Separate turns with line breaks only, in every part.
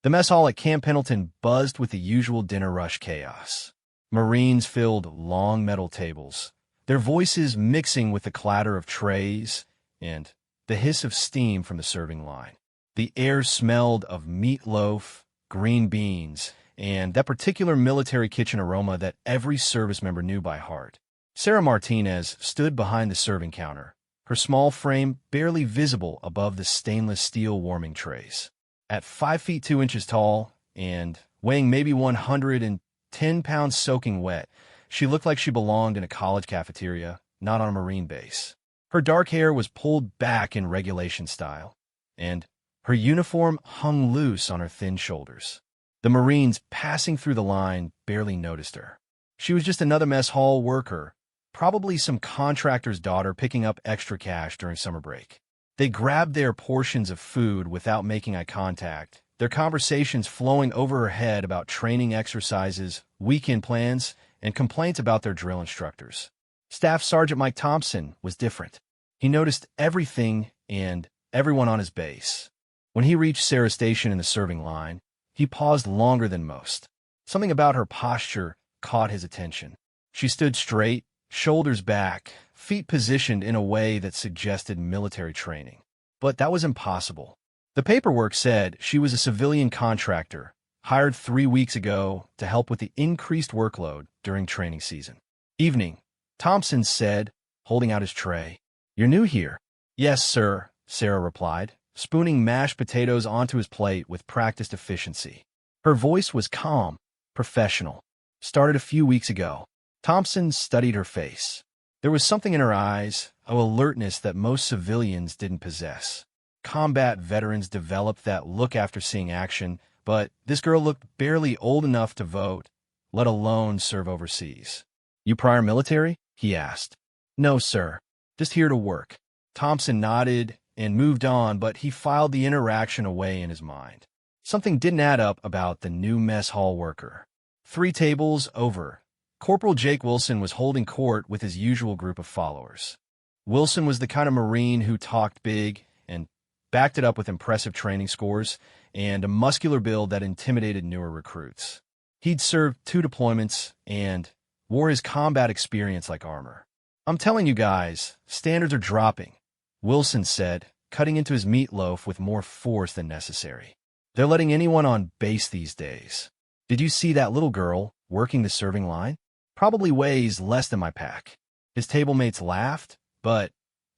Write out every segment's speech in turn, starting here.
The mess hall at Camp Pendleton buzzed with the usual dinner rush chaos. Marines filled long metal tables, their voices mixing with the clatter of trays and the hiss of steam from the serving line. The air smelled of meatloaf, green beans, and that particular military kitchen aroma that every service member knew by heart. Sarah Martinez stood behind the serving counter, her small frame barely visible above the stainless steel warming trays. At 5 feet 2 inches tall and weighing maybe 110 pounds soaking wet, she looked like she belonged in a college cafeteria, not on a Marine base. Her dark hair was pulled back in regulation style, and her uniform hung loose on her thin shoulders. The Marines passing through the line barely noticed her. She was just another mess hall worker, probably some contractor's daughter picking up extra cash during summer break. They grabbed their portions of food without making eye contact, their conversations flowing over her head about training exercises, weekend plans, and complaints about their drill instructors. Staff Sergeant Mike Thompson was different. He noticed everything and everyone on his base. When he reached Sarah's station in the serving line, he paused longer than most. Something about her posture caught his attention. She stood straight, shoulders back, feet positioned in a way that suggested military training. But that was impossible. The paperwork said she was a civilian contractor, hired 3 weeks ago to help with the increased workload during training season. Evening, Thompson said, holding out his tray. "You're new here?" "Yes, sir," Sarah replied, spooning mashed potatoes onto his plate with practiced efficiency. Her voice was calm, professional. "Started a few weeks ago." Thompson studied her face. There was something in her eyes, an alertness that most civilians didn't possess. Combat veterans developed that look after seeing action, but this girl looked barely old enough to vote, let alone serve overseas. "You prior military?" he asked. "No, sir. Just here to work." Thompson nodded and moved on, but he filed the interaction away in his mind. Something didn't add up about the new mess hall worker. 3 tables over, Corporal Jake Wilson was holding court with his usual group of followers. Wilson was the kind of Marine who talked big and backed it up with impressive training scores and a muscular build that intimidated newer recruits. He'd served 2 deployments and wore his combat experience like armor. "I'm telling you guys, standards are dropping," Wilson said, cutting into his meatloaf with more force than necessary. "They're letting anyone on base these days. Did you see that little girl working the serving line? Probably weighs less than my pack." His table mates laughed, but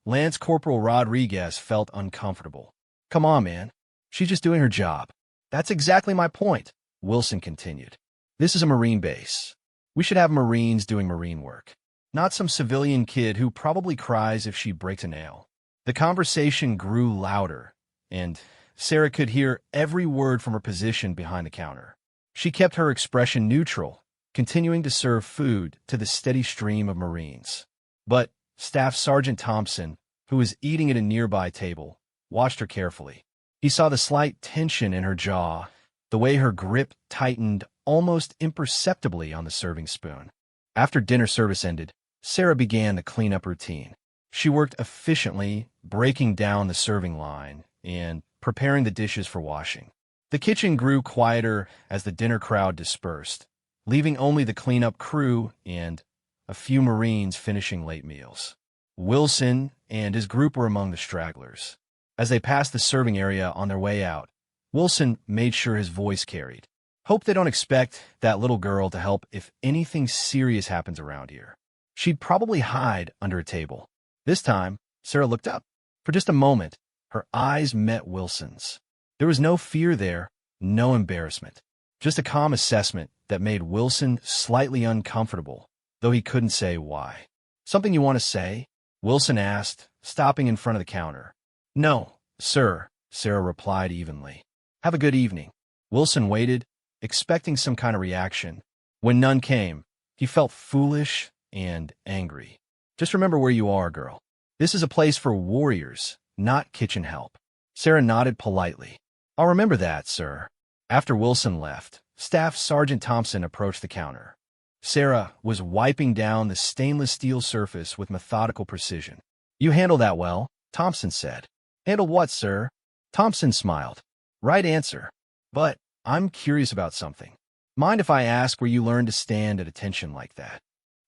Lance Corporal Rodriguez felt uncomfortable. "Come on, man. She's just doing her job." "That's exactly my point," Wilson continued. "This is a Marine base. We should have Marines doing Marine work, not some civilian kid who probably cries if she breaks a nail." The conversation grew louder, and Sarah could hear every word from her position behind the counter. She kept her expression neutral, continuing to serve food to the steady stream of Marines. But Staff Sergeant Thompson, who was eating at a nearby table, watched her carefully. He saw the slight tension in her jaw, the way her grip tightened almost imperceptibly on the serving spoon. After dinner service ended, Sarah began the cleanup routine. She worked efficiently, breaking down the serving line and preparing the dishes for washing. The kitchen grew quieter as the dinner crowd dispersed, leaving only the cleanup crew and a few Marines finishing late meals. Wilson and his group were among the stragglers. As they passed the serving area on their way out, Wilson made sure his voice carried. "Hope they don't expect that little girl to help if anything serious happens around here. She'd probably hide under a table." This time, Sarah looked up. For just a moment, her eyes met Wilson's. There was no fear there, no embarrassment, just a calm assessment that made Wilson slightly uncomfortable, though he couldn't say why. "Something you want to say?" Wilson asked, stopping in front of the counter. "No, sir," Sarah replied evenly. "Have a good evening." Wilson waited, expecting some kind of reaction. When none came, he felt foolish and angry. "Just remember where you are, girl. This is a place for warriors, not kitchen help." Sarah nodded politely. "I'll remember that, sir." After Wilson left, Staff Sergeant Thompson approached the counter. Sarah was wiping down the stainless steel surface with methodical precision. "You handled that well," Thompson said. "Handled what, sir?" Thompson smiled. "Right answer. But I'm curious about something. Mind if I ask where you learned to stand at attention like that?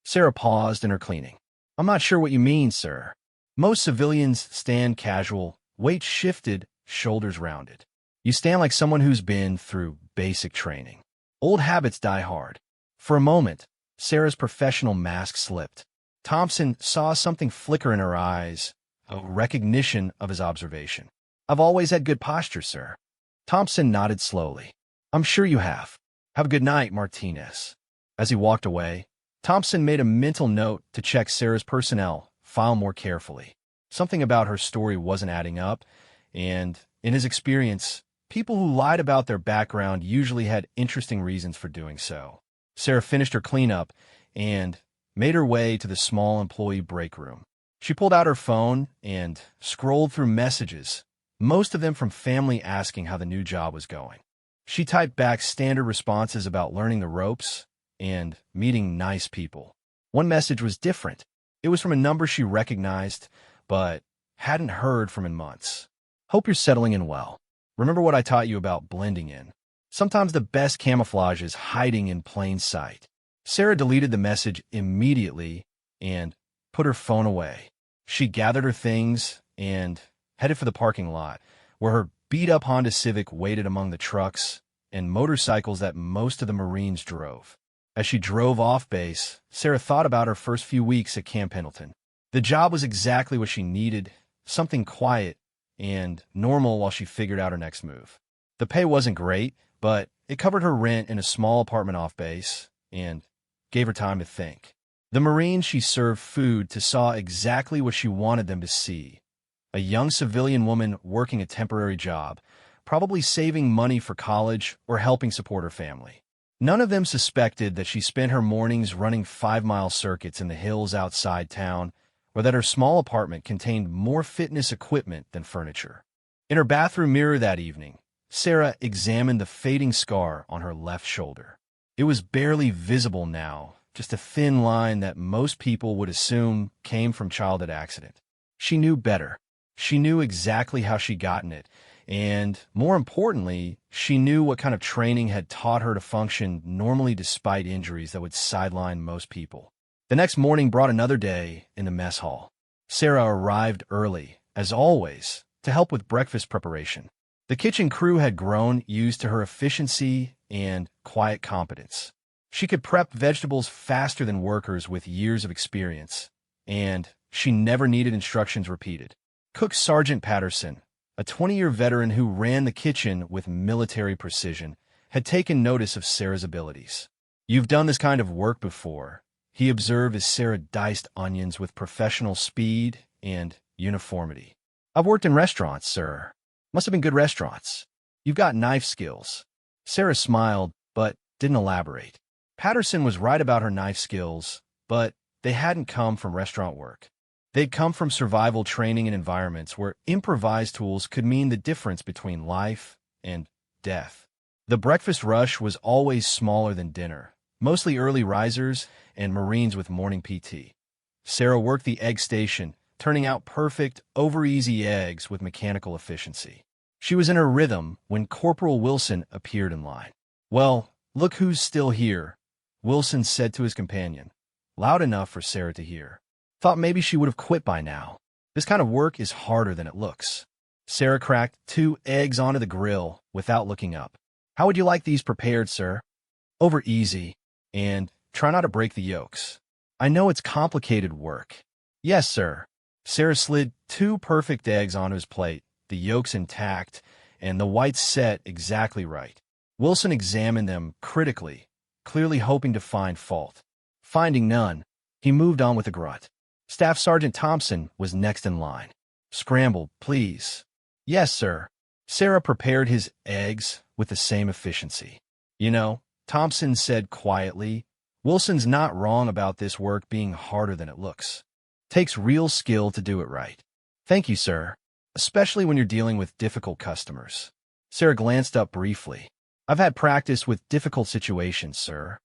Sarah paused in her cleaning. I'm not sure what you mean, sir. Most civilians stand casual, weight shifted, shoulders rounded. You stand like someone who's been through basic training. Old habits die hard. For a moment, Sarah's professional mask slipped. Thompson saw something flicker in her eyes, a recognition of his observation. I've always had good posture, sir. Thompson nodded slowly. I'm sure you have. Have a good night, Martinez. As he walked away, Thompson made a mental note to check Sarah's personnel file more carefully. Something about her story wasn't adding up, and, in his experience, people who lied about their background usually had interesting reasons for doing so. Sarah finished her cleanup and made her way to the small employee break room. She pulled out her phone and scrolled through messages, most of them from family asking how the new job was going. She typed back standard responses about learning the ropes and meeting nice people. One message was different. It was from a number she recognized, but hadn't heard from in months. Hope you're settling in well. Remember what I taught you about blending in. Sometimes the best camouflage is hiding in plain sight. Sarah deleted the message immediately and put her phone away. She gathered her things and headed for the parking lot, where her beat-up Honda Civic waited among the trucks and motorcycles that most of the Marines drove. As she drove off base, Sarah thought about her first few weeks at Camp Pendleton. The job was exactly what she needed, something quiet and normal while she figured out her next move. The pay wasn't great, but it covered her rent in a small apartment off base and gave her time to think. The Marines she served food to saw exactly what she wanted them to see. A young civilian woman working a temporary job, probably saving money for college or helping support her family. None of them suspected that she spent her mornings running 5-mile circuits in the hills outside town, or that her small apartment contained more fitness equipment than furniture. In her bathroom mirror that evening, Sarah examined the fading scar on her left shoulder. It was barely visible now, just a thin line that most people would assume came from childhood accident. She knew better. She knew exactly how she'd gotten it, and, more importantly, she knew what kind of training had taught her to function normally despite injuries that would sideline most people. The next morning brought another day in the mess hall. Sarah arrived early, as always, to help with breakfast preparation. The kitchen crew had grown used to her efficiency and quiet competence. She could prep vegetables faster than workers with years of experience, and she never needed instructions repeated. Cook Sergeant Patterson, a 20-year veteran who ran the kitchen with military precision, had taken notice of Sarah's abilities. You've done this kind of work before, he observed as Sarah diced onions with professional speed and uniformity. I've worked in restaurants, sir. Must have been good restaurants. You've got knife skills. Sarah smiled, but didn't elaborate. Patterson was right about her knife skills, but they hadn't come from restaurant work. They'd come from survival training in environments where improvised tools could mean the difference between life and death. The breakfast rush was always smaller than dinner, mostly early risers and Marines with morning PT. Sarah worked the egg station, turning out perfect, over-easy eggs with mechanical efficiency. She was in her rhythm when Corporal Wilson appeared in line. Well, look who's still here, Wilson said to his companion, loud enough for Sarah to hear. Thought maybe she would have quit by now. This kind of work is harder than it looks. Sarah cracked 2 eggs onto the grill without looking up. How would you like these prepared, sir? Over easy, and try not to break the yolks. I know it's complicated work. Yes, sir. Sarah slid 2 perfect eggs onto his plate, the yolks intact, and the whites set exactly right. Wilson examined them critically, clearly hoping to find fault. Finding none, he moved on with a grunt. Staff Sergeant Thompson was next in line. Scrambled, please. Yes, sir. Sarah prepared his eggs with the same efficiency. You know, Thompson said quietly, Wilson's not wrong about this work being harder than it looks. Takes real skill to do it right. Thank you, sir. Especially when you're dealing with difficult customers. Sarah glanced up briefly. I've had practice with difficult situations, sir.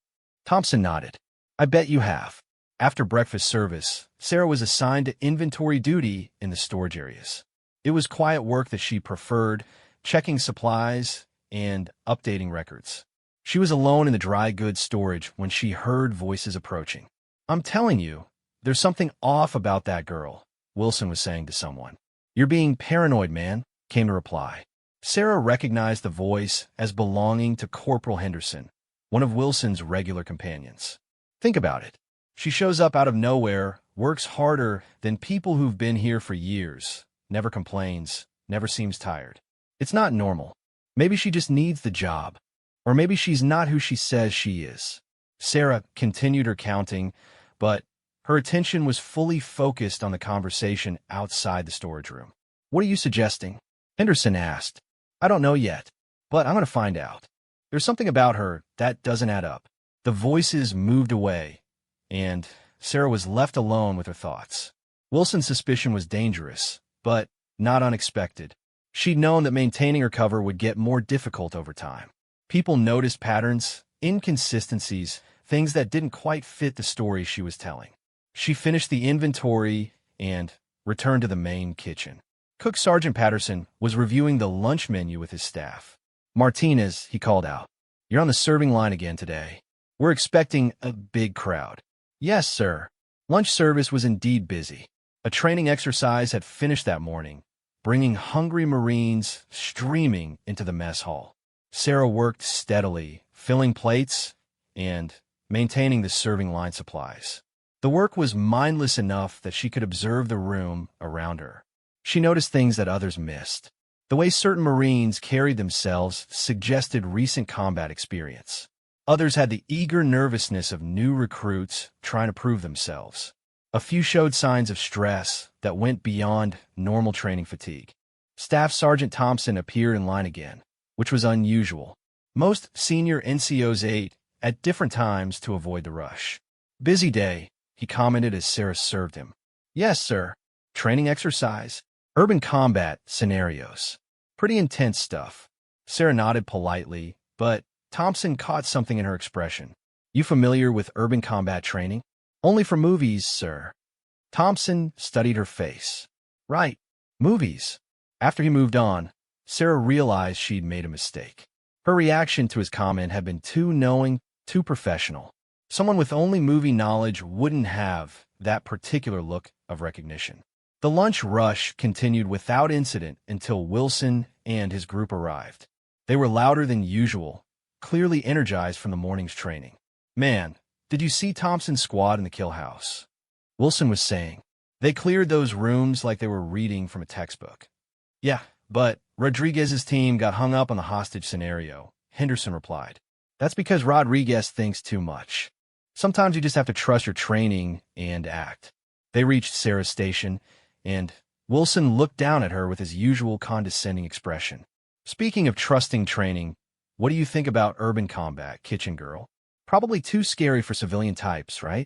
Thompson nodded. I bet you have. After breakfast service, Sarah was assigned to inventory duty in the storage areas. It was quiet work that she preferred, checking supplies and updating records. She was alone in the dry goods storage when she heard voices approaching. "I'm telling you, there's something off about that girl," Wilson was saying to someone. "You're being paranoid, man," came the reply. Sarah recognized the voice as belonging to Corporal Henderson, one of Wilson's regular companions. Think about it. She shows up out of nowhere, works harder than people who've been here for years, never complains, never seems tired. It's not normal. Maybe she just needs the job. Or maybe she's not who she says she is. Sarah continued her counting, but her attention was fully focused on the conversation outside the storage room. "What are you suggesting?" Henderson asked. "I don't know yet, but I'm going to find out. There's something about her that doesn't add up." The voices moved away, and Sarah was left alone with her thoughts. Wilson's suspicion was dangerous, but not unexpected. She'd known that maintaining her cover would get more difficult over time. People noticed patterns, inconsistencies, things that didn't quite fit the story she was telling. She finished the inventory and returned to the main kitchen. Cook Sergeant Patterson was reviewing the lunch menu with his staff. "Martinez," he called out, "you're on the serving line again today. We're expecting a big crowd." "Yes, sir." Lunch service was indeed busy. A training exercise had finished that morning, bringing hungry Marines streaming into the mess hall. Sarah worked steadily, filling plates and maintaining the serving line supplies. The work was mindless enough that she could observe the room around her. She noticed things that others missed. The way certain Marines carried themselves suggested recent combat experience. Others had the eager nervousness of new recruits trying to prove themselves. A few showed signs of stress that went beyond normal training fatigue. Staff Sergeant Thompson appeared in line again, which was unusual. Most senior NCOs ate at different times to avoid the rush. "Busy day," he commented as Sarah served him. "Yes, sir. Training exercise. Urban combat scenarios. Pretty intense stuff." Sarah nodded politely, but Thompson caught something in her expression. "You familiar with urban combat training?" "Only from movies, sir." Thompson studied her face. "Right. Movies." After he moved on, Sarah realized she'd made a mistake. Her reaction to his comment had been too knowing, too professional. Someone with only movie knowledge wouldn't have that particular look of recognition. The lunch rush continued without incident until Wilson and his group arrived. They were louder than usual, clearly energized from the morning's training. "Man, did you see Thompson's squad in the kill house?" Wilson was saying. "They cleared those rooms like they were reading from a textbook." "Yeah, but Rodriguez's team got hung up on the hostage scenario," Henderson replied. "That's because Rodriguez thinks too much. Sometimes you just have to trust your training and act." They reached Sarah's station, and Wilson looked down at her with his usual condescending expression. "Speaking of trusting training, what do you think about urban combat, kitchen girl? Probably too scary for civilian types, right?"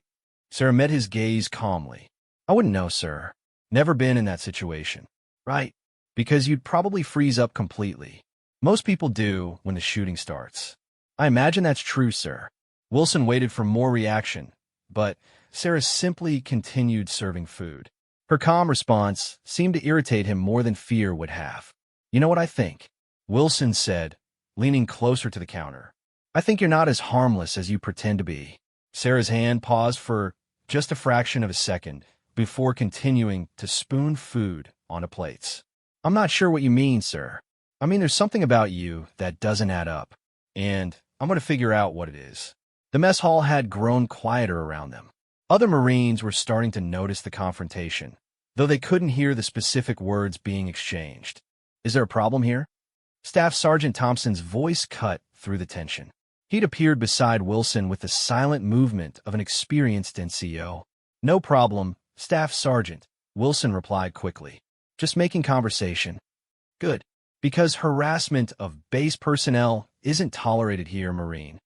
Sarah met his gaze calmly. "I wouldn't know, sir. Never been in that situation." "Right, because you'd probably freeze up completely. Most people do when the shooting starts." "I imagine that's true, sir." Wilson waited for more reaction, but Sarah simply continued serving food. Her calm response seemed to irritate him more than fear would have. "You know what I think?" Wilson said, leaning closer to the counter. "I think you're not as harmless as you pretend to be." Sarah's hand paused for just a fraction of a second before continuing to spoon food onto plates. "I'm not sure what you mean, sir. I mean, there's something about you that doesn't add up, and I'm going to figure out what it is." The mess hall had grown quieter around them. Other Marines were starting to notice the confrontation, though they couldn't hear the specific words being exchanged. "Is there a problem here?" Staff Sergeant Thompson's voice cut through the tension. He'd appeared beside Wilson with the silent movement of an experienced NCO. "No problem, Staff Sergeant," Wilson replied quickly. "Just making conversation." "Good, because harassment of base personnel isn't tolerated here, Marine."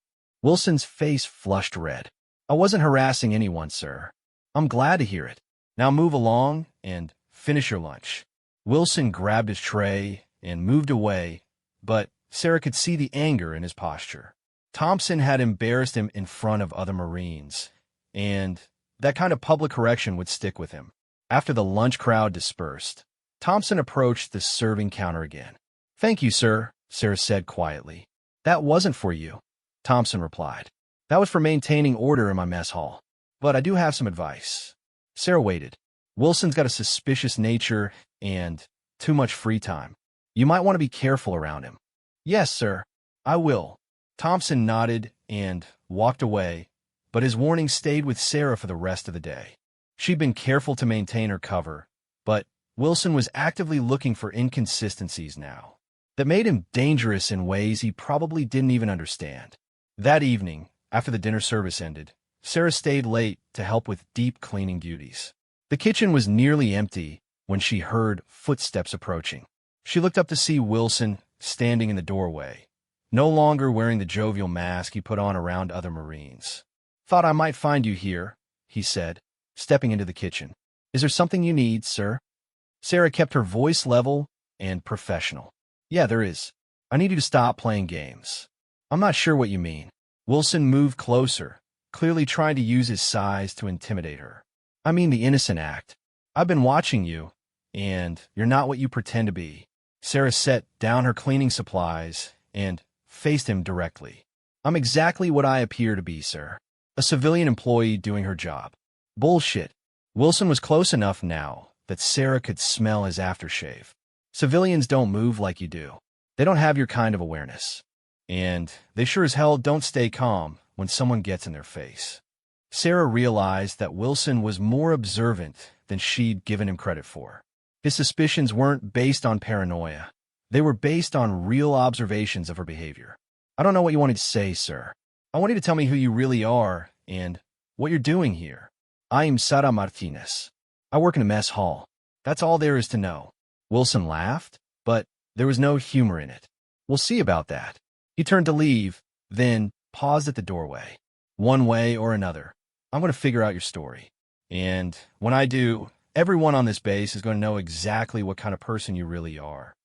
Wilson's face flushed red. "I wasn't harassing anyone, sir." "I'm glad to hear it. Now move along and finish your lunch." Wilson grabbed his tray and moved away, but Sarah could see the anger in his posture. Thompson had embarrassed him in front of other Marines, and that kind of public correction would stick with him. After the lunch crowd dispersed, Thompson approached the serving counter again. "Thank you, sir," Sarah said quietly. That wasn't for you, Thompson replied. That was for maintaining order in my mess hall. But I do have some advice. Sarah waited. Wilson's got a suspicious nature and too much free time. You might want to be careful around him. Yes, sir. I will. Thompson nodded and walked away, but his warning stayed with Sarah for the rest of the day. She'd been careful to maintain her cover, but Wilson was actively looking for inconsistencies now that made him dangerous in ways he probably didn't even understand. That evening, after the dinner service ended, Sarah stayed late to help with deep cleaning duties. The kitchen was nearly empty when she heard footsteps approaching. She looked up to see Wilson standing in the doorway, no longer wearing the jovial mask he put on around other Marines. Thought I might find you here, he said, stepping into the kitchen. Is there something you need, sir? Sarah kept her voice level and professional. Yeah, there is. I need you to stop playing games. I'm not sure what you mean. Wilson moved closer, clearly trying to use his size to intimidate her. I mean the innocent act. I've been watching you, and you're not what you pretend to be. Sarah set down her cleaning supplies and faced him directly. I'm exactly what I appear to be, sir. A civilian employee doing her job. Bullshit. Wilson was close enough now that Sarah could smell his aftershave. Civilians don't move like you do. They don't have your kind of awareness. And they sure as hell don't stay calm when someone gets in their face. Sarah realized that Wilson was more observant than she'd given him credit for. His suspicions weren't based on paranoia. They were based on real observations of her behavior. I don't know what you wanted to say, sir. I want you to tell me who you really are and what you're doing here. I am Sara Martinez. I work in a mess hall. That's all there is to know. Wilson laughed, but there was no humor in it. We'll see about that. He turned to leave, then paused at the doorway. One way or another, I'm going to figure out your story. And when I do, everyone on this base is going to know exactly what kind of person you really are.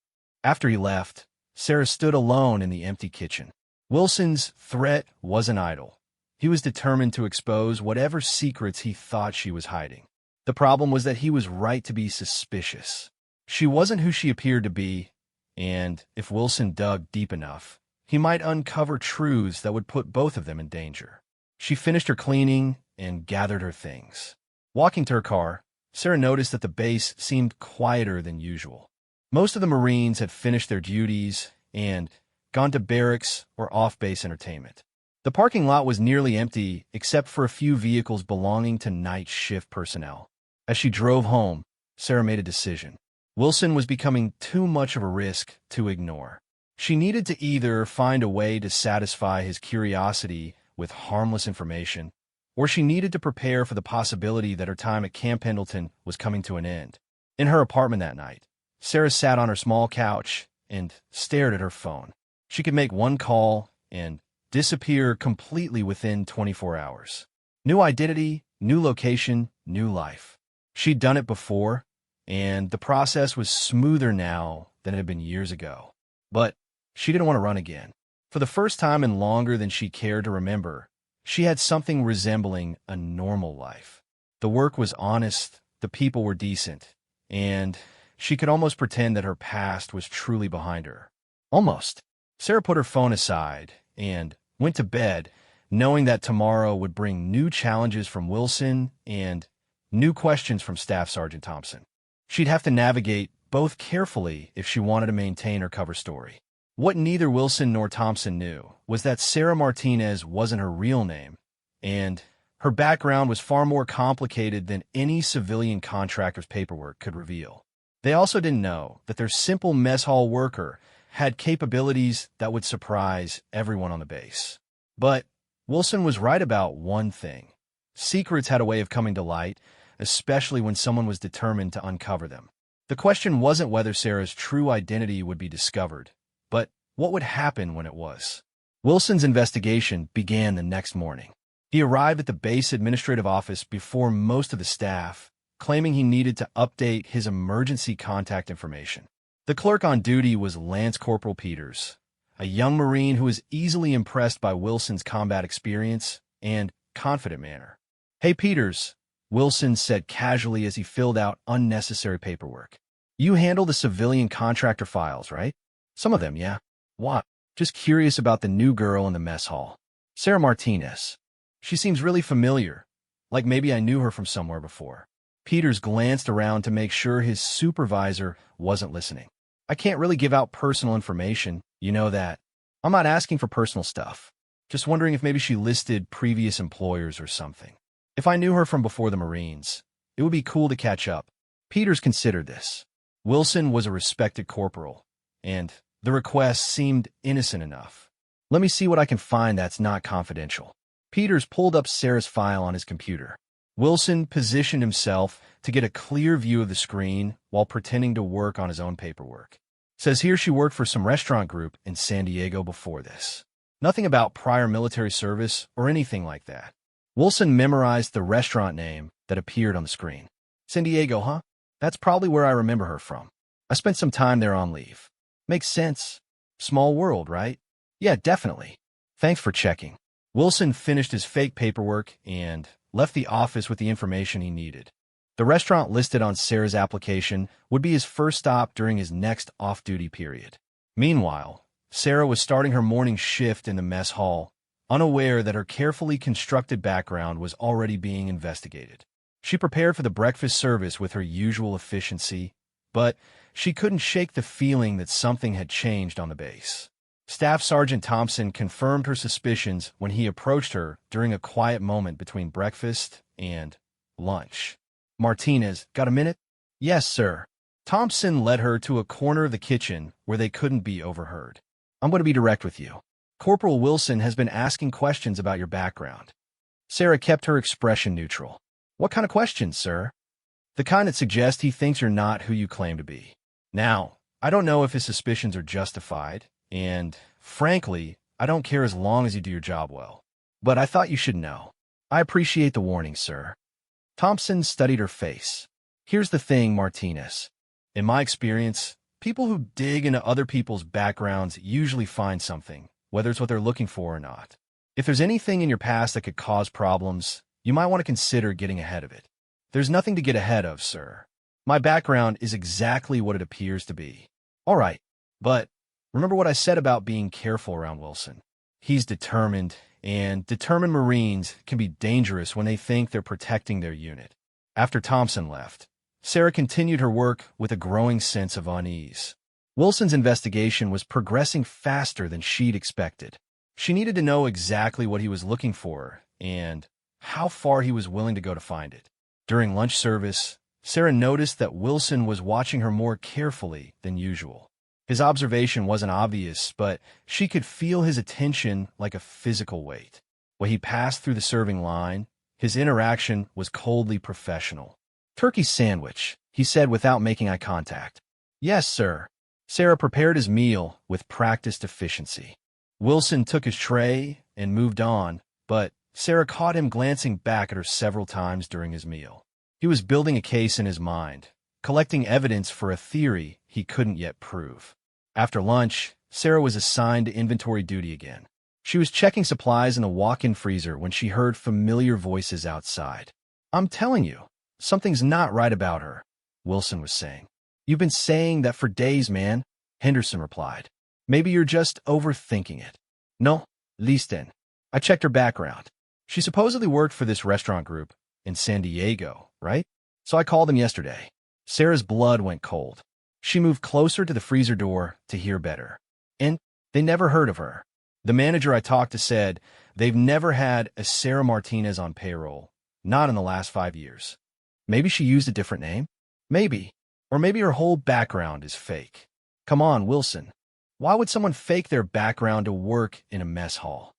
After he left, Sarah stood alone in the empty kitchen. Wilson's threat wasn't idle. He was determined to expose whatever secrets he thought she was hiding. The problem was that he was right to be suspicious. She wasn't who she appeared to be, and if Wilson dug deep enough, he might uncover truths that would put both of them in danger. She finished her cleaning and gathered her things. Walking to her car, Sarah noticed that the base seemed quieter than usual. Most of the Marines had finished their duties and gone to barracks or off-base entertainment. The parking lot was nearly empty except for a few vehicles belonging to night shift personnel. As she drove home, Sarah made a decision. Wilson was becoming too much of a risk to ignore. She needed to either find a way to satisfy his curiosity with harmless information, or she needed to prepare for the possibility that her time at Camp Pendleton was coming to an end. In her apartment that night, Sarah sat on her small couch and stared at her phone. She could make one call and disappear completely within 24 hours. New identity, new location, new life. She'd done it before, and the process was smoother now than it had been years ago. But she didn't want to run again. For the first time in longer than she cared to remember, she had something resembling a normal life. The work was honest, the people were decent, and she could almost pretend that her past was truly behind her. Almost. Sarah put her phone aside and went to bed, knowing that tomorrow would bring new challenges from Wilson and new questions from Staff Sergeant Thompson. She'd have to navigate both carefully if she wanted to maintain her cover story. What neither Wilson nor Thompson knew was that Sara Martinez wasn't her real name, and her background was far more complicated than any civilian contractor's paperwork could reveal. They also didn't know that their simple mess hall worker had capabilities that would surprise everyone on the base. But Wilson was right about one thing. Secrets had a way of coming to light, especially when someone was determined to uncover them. The question wasn't whether Sarah's true identity would be discovered, but what would happen when it was. Wilson's investigation began the next morning. He arrived at the base administrative office before most of the staff, claiming he needed to update his emergency contact information. The clerk on duty was Lance Corporal Peters, a young Marine who was easily impressed by Wilson's combat experience and confident manner. Hey, Peters, Wilson said casually as he filled out unnecessary paperwork. You handle the civilian contractor files, right? Some of them, yeah. Why? Just curious about the new girl in the mess hall. Sarah Martinez. She seems really familiar, like maybe I knew her from somewhere before. Peters glanced around to make sure his supervisor wasn't listening. I can't really give out personal information, you know that. I'm not asking for personal stuff. Just wondering if maybe she listed previous employers or something. If I knew her from before the Marines, it would be cool to catch up. Peters considered this. Wilson was a respected corporal, and the request seemed innocent enough. Let me see what I can find that's not confidential. Peters pulled up Sarah's file on his computer. Wilson positioned himself to get a clear view of the screen while pretending to work on his own paperwork. Says here she worked for some restaurant group in San Diego before this. Nothing about prior military service or anything like that. Wilson memorized the restaurant name that appeared on the screen. San Diego, huh? That's probably where I remember her from. I spent some time there on leave. Makes sense. Small world, right? Yeah, definitely. Thanks for checking. Wilson finished his fake paperwork and left the office with the information he needed. The restaurant listed on Sarah's application would be his first stop during his next off-duty period. Meanwhile, Sarah was starting her morning shift in the mess hall, unaware that her carefully constructed background was already being investigated. She prepared for the breakfast service with her usual efficiency, but she couldn't shake the feeling that something had changed on the base. Staff Sergeant Thompson confirmed her suspicions when he approached her during a quiet moment between breakfast and lunch. Martinez, got a minute? Yes, sir. Thompson led her to a corner of the kitchen where they couldn't be overheard. I'm going to be direct with you. Corporal Wilson has been asking questions about your background. Sarah kept her expression neutral. What kind of questions, sir? The kind that suggest he thinks you're not who you claim to be. Now, I don't know if his suspicions are justified, and, frankly, I don't care as long as you do your job well. But I thought you should know. I appreciate the warning, sir. Thompson studied her face. Here's the thing, Martinez. In my experience, people who dig into other people's backgrounds usually find something, whether it's what they're looking for or not. If there's anything in your past that could cause problems, you might want to consider getting ahead of it. There's nothing to get ahead of, sir. My background is exactly what it appears to be. All right, but remember what I said about being careful around Wilson. He's determined, and determined Marines can be dangerous when they think they're protecting their unit. After Thompson left, Sarah continued her work with a growing sense of unease. Wilson's investigation was progressing faster than she'd expected. She needed to know exactly what he was looking for and how far he was willing to go to find it. During lunch service, Sarah noticed that Wilson was watching her more carefully than usual. His observation wasn't obvious, but she could feel his attention like a physical weight. When he passed through the serving line, his interaction was coldly professional. Turkey sandwich, he said without making eye contact. Yes, sir. Sarah prepared his meal with practiced efficiency. Wilson took his tray and moved on, but Sarah caught him glancing back at her several times during his meal. He was building a case in his mind, collecting evidence for a theory he couldn't yet prove. After lunch, Sarah was assigned to inventory duty again. She was checking supplies in the walk-in freezer when she heard familiar voices outside. I'm telling you, something's not right about her, Wilson was saying. You've been saying that for days, man, Henderson replied. Maybe you're just overthinking it. No, listen. I checked her background. She supposedly worked for this restaurant group in San Diego, right? So I called them yesterday. Sarah's blood went cold. She moved closer to the freezer door to hear better. And they never heard of her. The manager I talked to said they've never had a Sarah Martinez on payroll, not in the last 5 years. Maybe she used a different name? Maybe. Or maybe her whole background is fake. Come on, Wilson. Why would someone fake their background to work in a mess hall?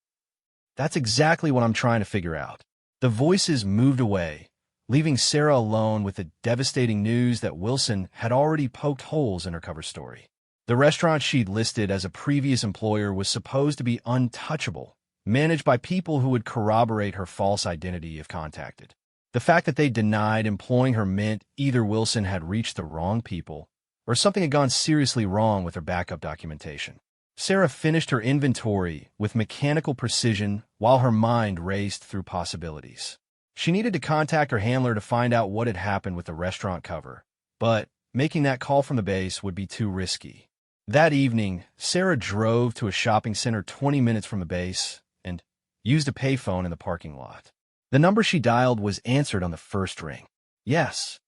That's exactly what I'm trying to figure out. The voices moved away, leaving Sarah alone with the devastating news that Wilson had already poked holes in her cover story. The restaurant she'd listed as a previous employer was supposed to be untouchable, managed by people who would corroborate her false identity if contacted. The fact that they denied employing her meant either Wilson had reached the wrong people or something had gone seriously wrong with her backup documentation. Sarah finished her inventory with mechanical precision while her mind raced through possibilities. She needed to contact her handler to find out what had happened with the restaurant cover, but making that call from the base would be too risky. That evening, Sarah drove to a shopping center 20 minutes from the base and used a payphone in the parking lot. The number she dialed was answered on the first ring. Yes,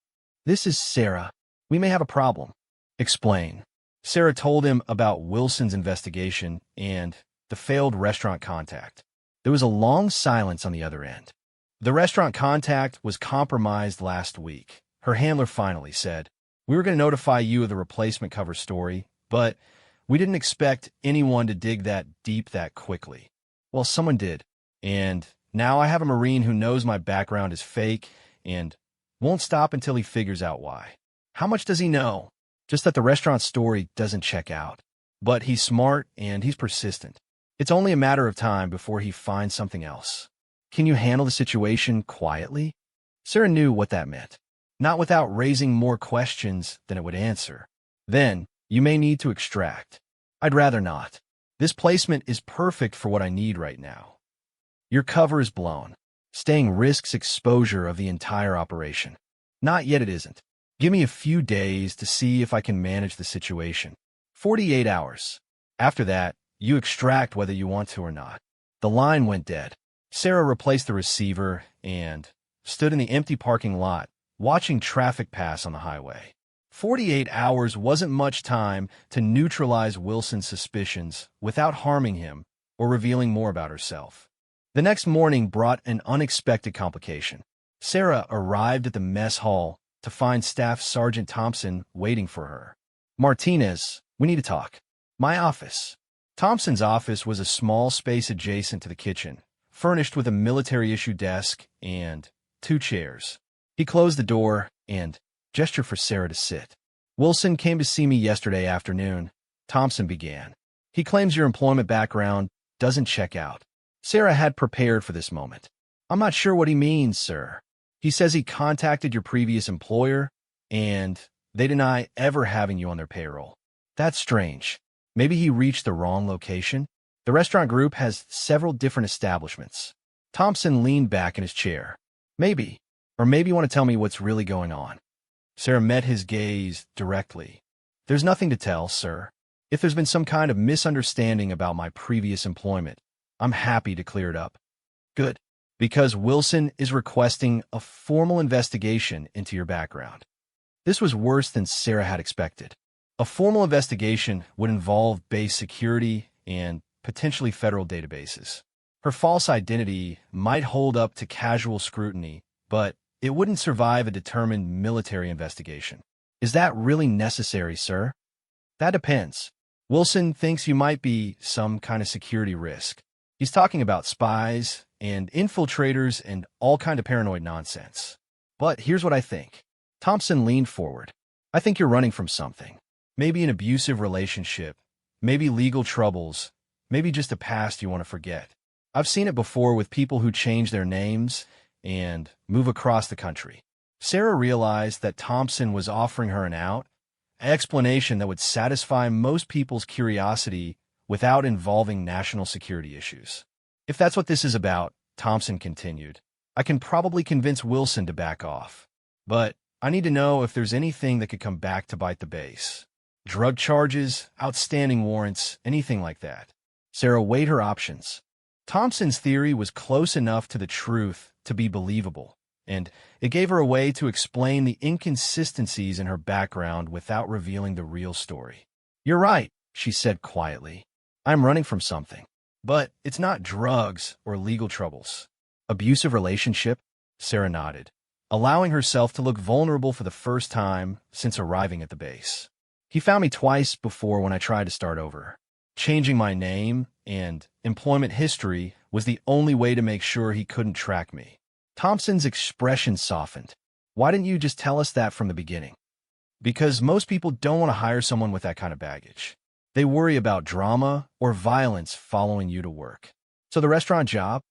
this is Sarah. We may have a problem. Explain. Sarah told him about Wilson's investigation and the failed restaurant contact. There was a long silence on the other end. The restaurant contact was compromised last week. Her handler finally said, "We were going to notify you of the replacement cover story, but we didn't expect anyone to dig that deep that quickly." Well, someone did. And now I have a Marine who knows my background is fake and won't stop until he figures out why. How much does he know? Just that the restaurant story doesn't check out. But he's smart and he's persistent. It's only a matter of time before he finds something else. Can you handle the situation quietly? Sarah knew what that meant. Not without raising more questions than it would answer. Then, you may need to extract. I'd rather not. This placement is perfect for what I need right now. Your cover is blown. Staying risks exposure of the entire operation. Not yet it isn't. Give me a few days to see if I can manage the situation. 48 hours. After that, you extract whether you want to or not. The line went dead. Sarah replaced the receiver and stood in the empty parking lot, watching traffic pass on the highway. 48 hours wasn't much time to neutralize Wilson's suspicions without harming him or revealing more about herself. The next morning brought an unexpected complication. Sarah arrived at the mess hall to find Staff Sergeant Thompson waiting for her. "Martinez, we need to talk." "My office." Thompson's office was a small space adjacent to the kitchen, furnished with a military-issue desk and 2 chairs. He closed the door and gestured for Sarah to sit. "Wilson came to see me yesterday afternoon," Thompson began. "He claims your employment background doesn't check out." Sarah had prepared for this moment. "I'm not sure what he means, sir. He says he contacted your previous employer, and they deny ever having you on their payroll." "That's strange. Maybe he reached the wrong location?" "The restaurant group has several different establishments." Thompson leaned back in his chair. "Maybe. Or maybe you want to tell me what's really going on." Sarah met his gaze directly. "There's nothing to tell, sir. If there's been some kind of misunderstanding about my previous employment, I'm happy to clear it up." "Good. Because Wilson is requesting a formal investigation into your background." This was worse than Sarah had expected. A formal investigation would involve base security and potentially federal databases. Her false identity might hold up to casual scrutiny, but it wouldn't survive a determined military investigation. "Is that really necessary, sir?" "That depends. Wilson thinks you might be some kind of security risk. He's talking about spies and infiltrators and all kind of paranoid nonsense. But here's what I think." Thompson leaned forward. "I think you're running from something. Maybe an abusive relationship, maybe legal troubles, maybe just a past you want to forget. I've seen it before with people who change their names and move across the country." Sarah realized that Thompson was offering her an out, an explanation that would satisfy most people's curiosity without involving national security issues. "If that's what this is about," Thompson continued, "I can probably convince Wilson to back off. But I need to know if there's anything that could come back to bite the base. Drug charges, outstanding warrants, anything like that." Sarah weighed her options. Thompson's theory was close enough to the truth to be believable, and it gave her a way to explain the inconsistencies in her background without revealing the real story. "You're right," she said quietly. "I'm running from something. But it's not drugs or legal troubles." "Abusive relationship?" Sarah nodded, allowing herself to look vulnerable for the first time since arriving at the base. "He found me twice before when I tried to start over. Changing my name and employment history was the only way to make sure he couldn't track me." Thompson's expression softened. "Why didn't you just tell us that from the beginning?" "Because most people don't want to hire someone with that kind of baggage. They worry about drama or violence following you to work." "So the restaurant job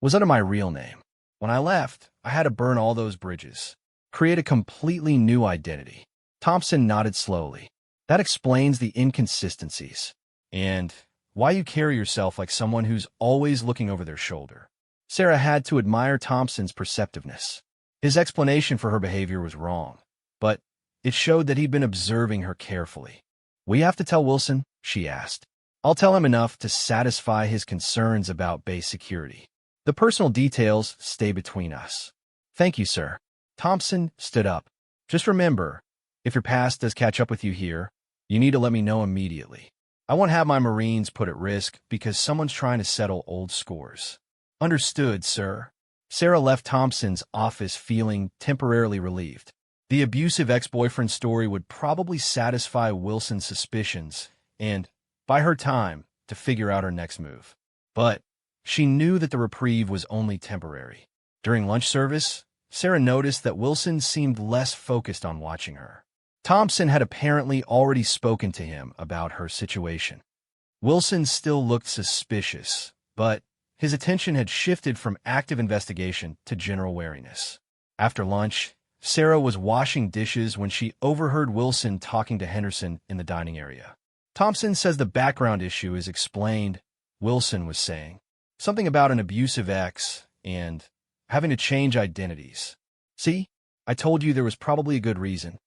was under my real name. When I left, I had to burn all those bridges, create a completely new identity." Thompson nodded slowly. "That explains the inconsistencies and why you carry yourself like someone who's always looking over their shoulder." Sarah had to admire Thompson's perceptiveness. His explanation for her behavior was wrong, but it showed that he'd been observing her carefully. "We have to tell Wilson?" she asked. "I'll tell him enough to satisfy his concerns about base security. The personal details stay between us." "Thank you, sir." Thompson stood up. "Just remember, if your past does catch up with you here, you need to let me know immediately. I won't have my Marines put at risk because someone's trying to settle old scores." "Understood, sir." Sarah left Thompson's office feeling temporarily relieved. The abusive ex-boyfriend story would probably satisfy Wilson's suspicions and buy her time to figure out her next move. But she knew that the reprieve was only temporary. During lunch service, Sarah noticed that Wilson seemed less focused on watching her. Thompson had apparently already spoken to him about her situation. Wilson still looked suspicious, but his attention had shifted from active investigation to general wariness. After lunch, Sarah was washing dishes when she overheard Wilson talking to Henderson in the dining area. "Thompson says the background issue is explained," Wilson was saying. "Something about an abusive ex and having to change identities. See, I told you there was probably a good reason."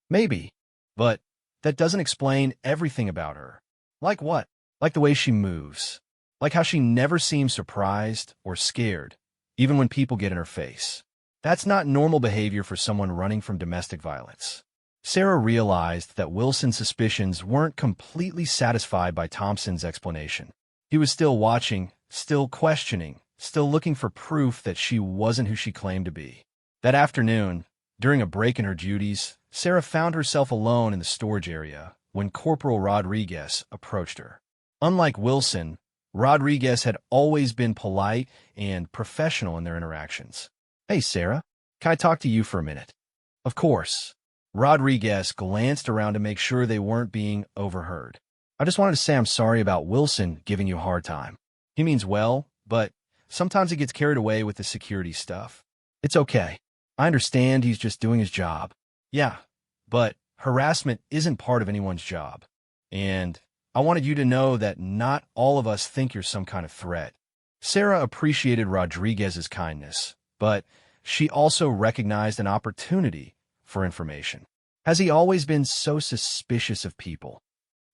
"Maybe, but that doesn't explain everything about her." "Like what?" "Like the way she moves. Like how she never seems surprised or scared, even when people get in her face. That's not normal behavior for someone running from domestic violence." Sarah realized that Wilson's suspicions weren't completely satisfied by Thompson's explanation. He was still watching, still questioning, still looking for proof that she wasn't who she claimed to be. That afternoon, during a break in her duties, Sarah found herself alone in the storage area when Corporal Rodriguez approached her. Unlike Wilson, Rodriguez had always been polite and professional in their interactions. "Hey, Sarah, can I talk to you for a minute?" "Of course." Rodriguez glanced around to make sure they weren't being overheard. "I just wanted to say I'm sorry about Wilson giving you a hard time. He means well, but sometimes he gets carried away with the security stuff." "It's okay. I understand he's just doing his job." "Yeah, but harassment isn't part of anyone's job. And I wanted you to know that not all of us think you're some kind of threat." Sarah appreciated Rodriguez's kindness, but she also recognized an opportunity for information. Has he always been so suspicious of people?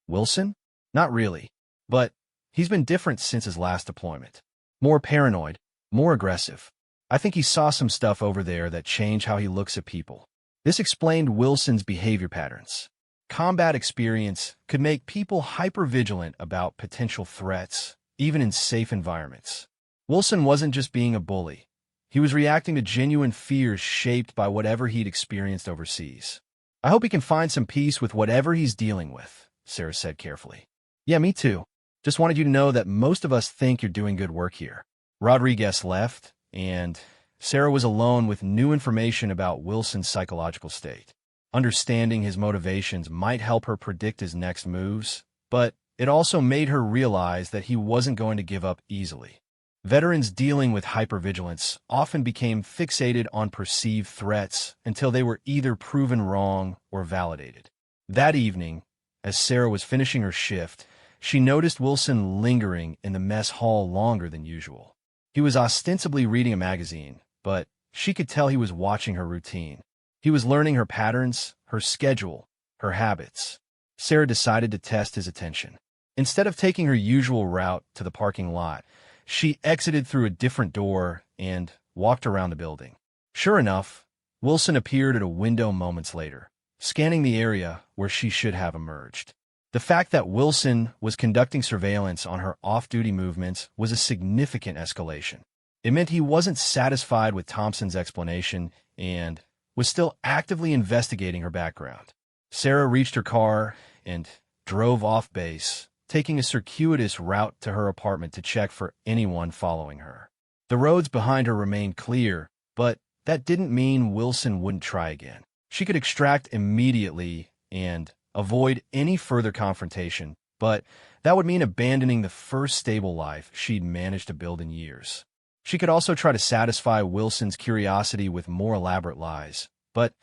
Wilson? Not really, but he's been different since his last deployment. More paranoid, more aggressive. I think he saw some stuff over there that changed how he looks at people. This explained Wilson's behavior patterns. Combat experience could make people hypervigilant about potential threats, even in safe environments. Wilson wasn't just being a bully. He was reacting to genuine fears shaped by whatever he'd experienced overseas. "I hope he can find some peace with whatever he's dealing with," Sarah said carefully. "Yeah, me too. Just wanted you to know that most of us think you're doing good work here." Rodriguez left, and Sarah was alone with new information about Wilson's psychological state. Understanding his motivations might help her predict his next moves, but it also made her realize that he wasn't going to give up easily. Veterans dealing with hypervigilance often became fixated on perceived threats until they were either proven wrong or validated. That evening, as Sarah was finishing her shift, she noticed Wilson lingering in the mess hall longer than usual. He was ostensibly reading a magazine, but she could tell he was watching her routine. He was learning her patterns, her schedule, her habits. Sarah decided to test his attention. Instead of taking her usual route to the parking lot, she exited through a different door and walked around the building. Sure enough, Wilson appeared at a window moments later, scanning the area where she should have emerged. The fact that Wilson was conducting surveillance on her off-duty movements was a significant escalation. It meant he wasn't satisfied with Thompson's explanation and was still actively investigating her background. Sarah reached her car and drove off base, taking a circuitous route to her apartment to check for anyone following her. The roads behind her remained clear, but that didn't mean Wilson wouldn't try again. She could extract immediately and avoid any further confrontation, but that would mean abandoning the first stable life she'd managed to build in years. She could also try to satisfy Wilson's curiosity with more elaborate lies, but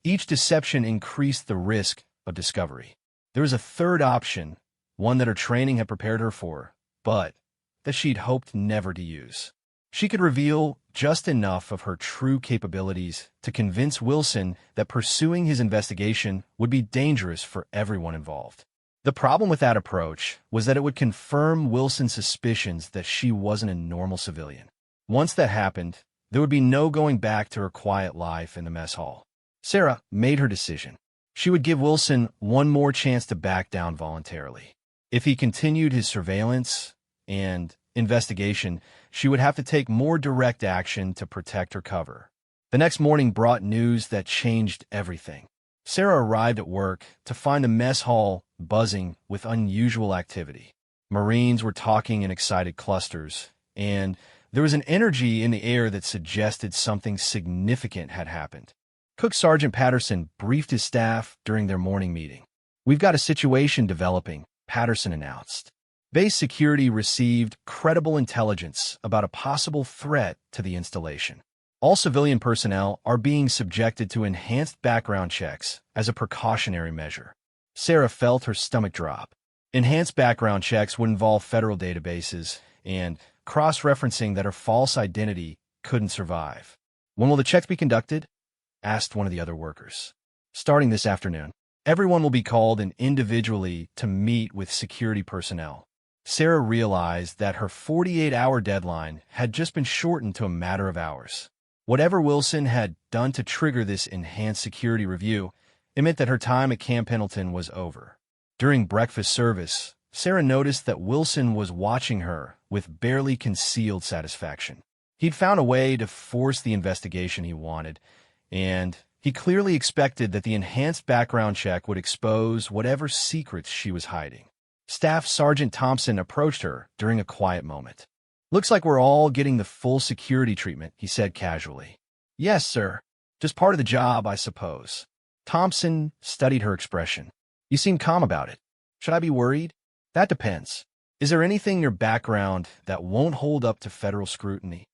each deception increased the risk of discovery. There was a third option, one that her training had prepared her for, but that she'd hoped never to use. She could reveal just enough of her true capabilities to convince Wilson that pursuing his investigation would be dangerous for everyone involved. The problem with that approach was that it would confirm Wilson's suspicions that she wasn't a normal civilian. Once that happened, there would be no going back to her quiet life in the mess hall. Sarah made her decision. She would give Wilson one more chance to back down voluntarily. If he continued his surveillance and investigation, she would have to take more direct action to protect her cover. The next morning brought news that changed everything. Sarah arrived at work to find the mess hall buzzing with unusual activity. Marines were talking in excited clusters, and there was an energy in the air that suggested something significant had happened. Cook Sergeant Patterson briefed his staff during their morning meeting. "We've got a situation developing," Patterson announced. Base security received credible intelligence about a possible threat to the installation. All civilian personnel are being subjected to enhanced background checks as a precautionary measure. Sarah felt her stomach drop. Enhanced background checks would involve federal databases and cross-referencing that her false identity couldn't survive. "When will the checks be conducted?" asked one of the other workers. "Starting this afternoon. Everyone will be called in individually to meet with security personnel." Sarah realized that her 48-hour deadline had just been shortened to a matter of hours. Whatever Wilson had done to trigger this enhanced security review, it meant that her time at Camp Pendleton was over. During breakfast service, Sarah noticed that Wilson was watching her with barely concealed satisfaction. He'd found a way to force the investigation he wanted, and he clearly expected that the enhanced background check would expose whatever secrets she was hiding. Staff Sergeant Thompson approached her during a quiet moment. "Looks like we're all getting the full security treatment," he said casually. "Yes, sir. Just part of the job, I suppose." Thompson studied her expression. "You seem calm about it. Should I be worried?" "That depends. Is there anything in your background that won't hold up to federal scrutiny?"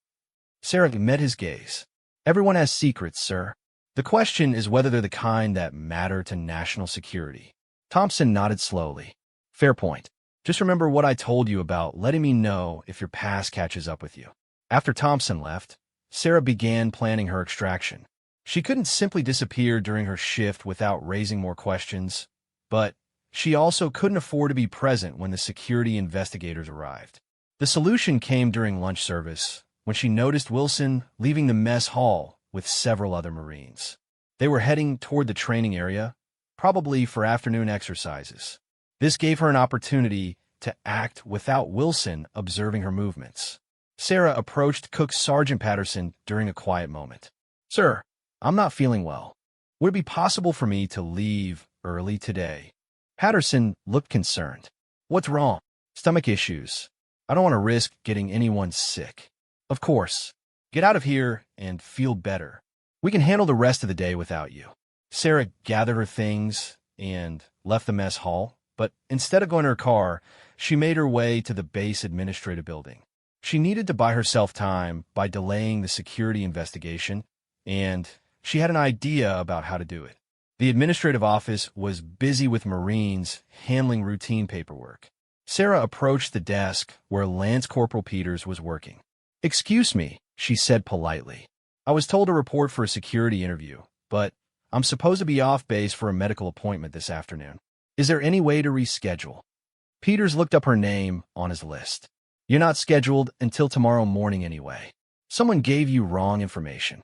Sarah met his gaze. "Everyone has secrets, sir. The question is whether they're the kind that matter to national security." Thompson nodded slowly. "Fair point. Just remember what I told you about letting me know if your past catches up with you." After Thompson left, Sarah began planning her extraction. She couldn't simply disappear during her shift without raising more questions, but she also couldn't afford to be present when the security investigators arrived. The solution came during lunch service, when she noticed Wilson leaving the mess hall with several other Marines. They were heading toward the training area, probably for afternoon exercises. This gave her an opportunity to act without Wilson observing her movements. Sarah approached Cook Sergeant Patterson during a quiet moment. "Sir, I'm not feeling well. Would it be possible for me to leave early today?" Patterson looked concerned. "What's wrong?" "Stomach issues. I don't want to risk getting anyone sick." "Of course. Get out of here and feel better. We can handle the rest of the day without you." Sarah gathered her things and left the mess hall, but instead of going to her car, she made her way to the base administrative building. She needed to buy herself time by delaying the security investigation, and she had an idea about how to do it. The administrative office was busy with Marines handling routine paperwork. Sarah approached the desk where Lance Corporal Peters was working. "Excuse me," she said politely. "I was told to report for a security interview, but I'm supposed to be off base for a medical appointment this afternoon. Is there any way to reschedule?" Peters looked up her name on his list. "You're not scheduled until tomorrow morning anyway. Someone gave you wrong information.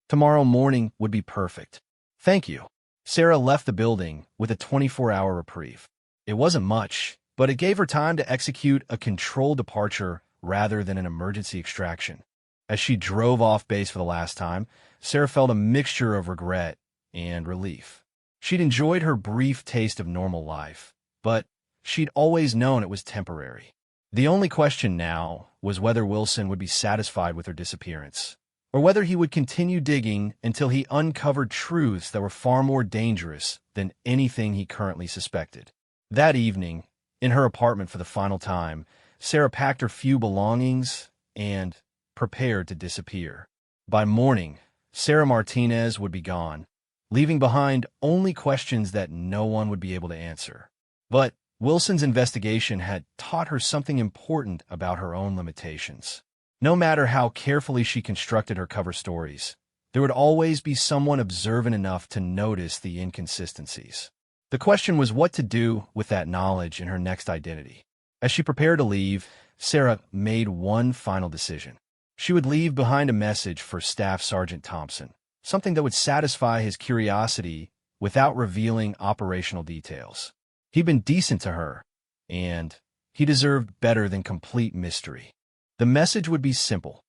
Tomorrow morning would be perfect." "Thank you." Sarah left the building with a 24-hour reprieve. It wasn't much, but it gave her time to execute a controlled departure rather than an emergency extraction. As she drove off base for the last time, Sarah felt a mixture of regret and relief. She'd enjoyed her brief taste of normal life, but she'd always known it was temporary. The only question now was whether Wilson would be satisfied with her disappearance, or whether he would continue digging until he uncovered truths that were far more dangerous than anything he currently suspected. That evening, in her apartment for the final time, Sarah packed her few belongings and prepared to disappear. By morning, Sarah Martinez would be gone, leaving behind only questions that no one would be able to answer. But Wilson's investigation had taught her something important about her own limitations. No matter how carefully she constructed her cover stories, there would always be someone observant enough to notice the inconsistencies. The question was what to do with that knowledge in her next identity. As she prepared to leave, Sarah made one final decision. She would leave behind a message for Staff Sergeant Thompson, something that would satisfy his curiosity without revealing operational details. He'd been decent to her, and he deserved better than complete mystery. The message would be simple.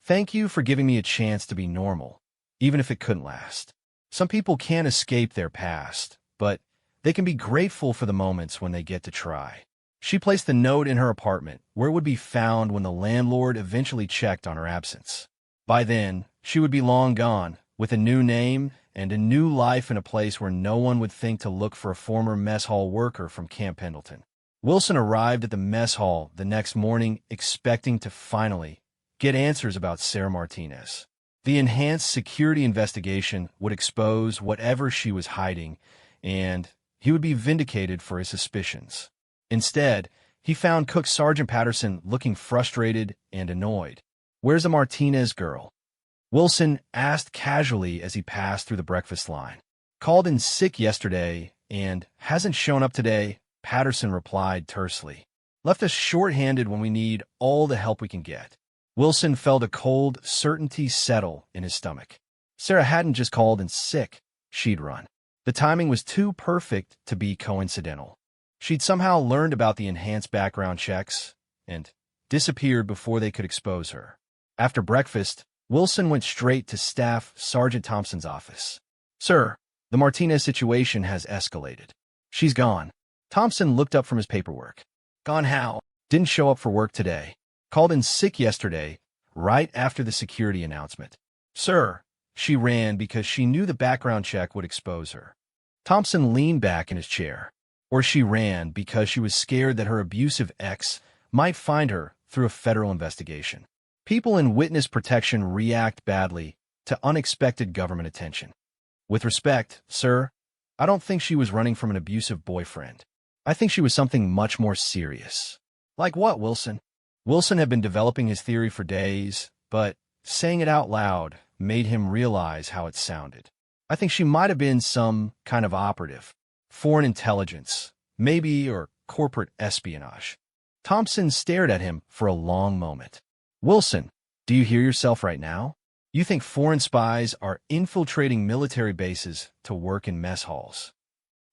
Thank you for giving me a chance to be normal, even if it couldn't last. Some people can't escape their past, but they can be grateful for the moments when they get to try. She placed the note in her apartment, where it would be found when the landlord eventually checked on her absence. By then, she would be long gone, with a new name and a new life in a place where no one would think to look for a former mess hall worker from Camp Pendleton. Wilson arrived at the mess hall the next morning expecting to finally get answers about Sarah Martinez. The enhanced security investigation would expose whatever she was hiding, and he would be vindicated for his suspicions. Instead, he found Cook Sergeant Patterson looking frustrated and annoyed. "Where's the Martinez girl?" Wilson asked casually as he passed through the breakfast line. "Called in sick yesterday and hasn't shown up today," Patterson replied tersely. "Left us short-handed when we need all the help we can get." Wilson felt a cold certainty settle in his stomach. Sarah hadn't just called in sick, she'd run. The timing was too perfect to be coincidental. She'd somehow learned about the enhanced background checks and disappeared before they could expose her. After breakfast, Wilson went straight to Staff Sergeant Thompson's office. "Sir, the Martinez situation has escalated. She's gone." Thompson looked up from his paperwork. "Gone how?" "Didn't show up for work today. Called in sick yesterday, right after the security announcement." "Sir, she ran because she knew the background check would expose her." Thompson leaned back in his chair. "Or she ran because she was scared that her abusive ex might find her through a federal investigation." People in witness protection react badly to unexpected government attention. "With respect, sir, I don't think she was running from an abusive boyfriend. I think she was something much more serious." "Like what, Wilson?" Wilson had been developing his theory for days, but saying it out loud made him realize how it sounded. "I think she might have been some kind of operative. Foreign intelligence, maybe, or corporate espionage." Thompson stared at him for a long moment. "Wilson, do you hear yourself right now? You think foreign spies are infiltrating military bases to work in mess halls.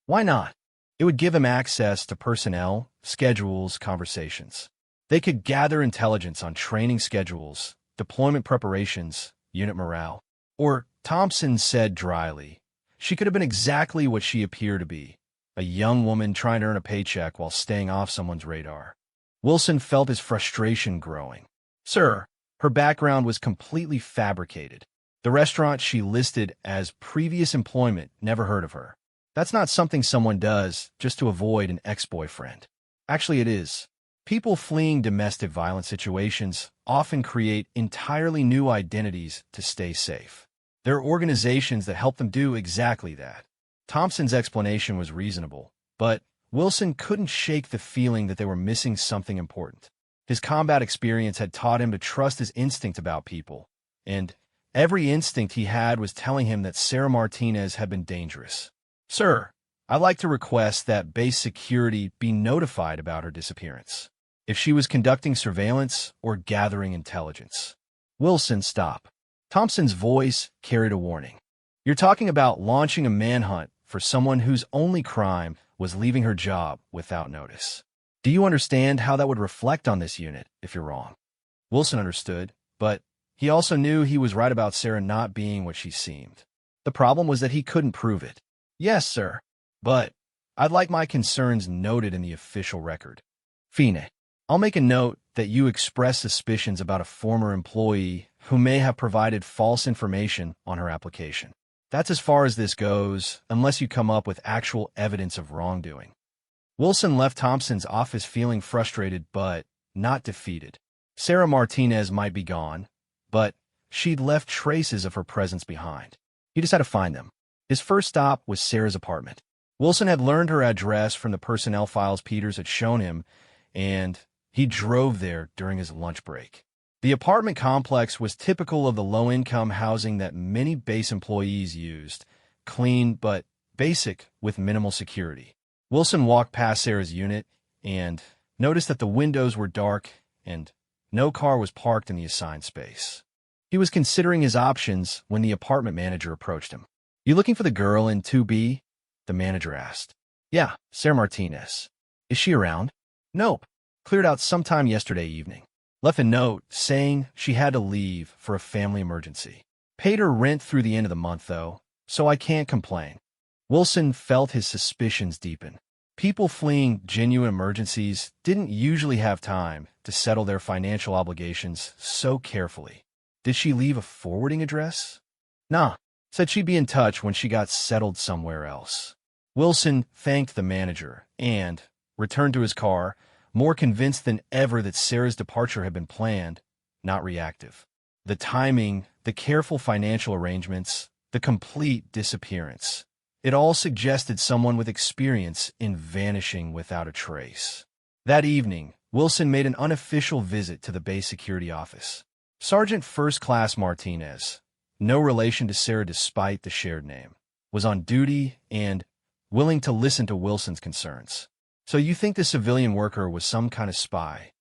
Why not? It would give them access to personnel, schedules, conversations. They could gather intelligence on training schedules, deployment preparations, unit morale." Or, Thompson said dryly, she could have been exactly what she appeared to be, a young woman trying to earn a paycheck while staying off someone's radar. Wilson felt his frustration growing. "Sir, her background was completely fabricated. The restaurant she listed as previous employment never heard of her. That's not something someone does just to avoid an ex-boyfriend. Actually, it is. People fleeing domestic violence situations often create entirely new identities to stay safe. There are organizations that help them do exactly that." Thompson's explanation was reasonable, but Wilson couldn't shake the feeling that they were missing something important. His combat experience had taught him to trust his instinct about people, and every instinct he had was telling him that Sarah Martinez had been dangerous. "Sir, I'd like to request that base security be notified about her disappearance. If she was conducting surveillance or gathering intelligence." "Wilson, stop." Thompson's voice carried a warning. "You're talking about launching a manhunt for someone whose only crime was leaving her job without notice. Do you understand how that would reflect on this unit if you're wrong?" Wilson understood, but he also knew he was right about Sarah not being what she seemed. The problem was that he couldn't prove it. "Yes, sir, but I'd like my concerns noted in the official record. Fine. I'll make a note that you express suspicions about a former employee who may have provided false information on her application. That's as far as this goes, unless you come up with actual evidence of wrongdoing." Wilson left Thompson's office feeling frustrated but not defeated. Sarah Martinez might be gone, but she'd left traces of her presence behind. He just had to find them. His first stop was Sarah's apartment. Wilson had learned her address from the personnel files Peters had shown him, and he drove there during his lunch break. The apartment complex was typical of the low-income housing that many base employees used, clean but basic with minimal security. Wilson walked past Sarah's unit and noticed that the windows were dark and no car was parked in the assigned space. He was considering his options when the apartment manager approached him. "You looking for the girl in 2B?" the manager asked. "Yeah, Sarah Martinez." "Is she around?" "Nope. Cleared out sometime yesterday evening. Left a note saying she had to leave for a family emergency. Paid her rent through the end of the month, though, so I can't complain." Wilson felt his suspicions deepen. People fleeing genuine emergencies didn't usually have time to settle their financial obligations so carefully. Did she leave a forwarding address? Nah, said she'd be in touch when she got settled somewhere else. Wilson thanked the manager and returned to his car, more convinced than ever that Sarah's departure had been planned, not reactive. The timing, the careful financial arrangements, the complete disappearance. It all suggested someone with experience in vanishing without a trace. That evening, Wilson made an unofficial visit to the base security office. Sergeant First Class Martinez, no relation to Sarah despite the shared name, was on duty and willing to listen to Wilson's concerns. "So you think the civilian worker was some kind of spy?"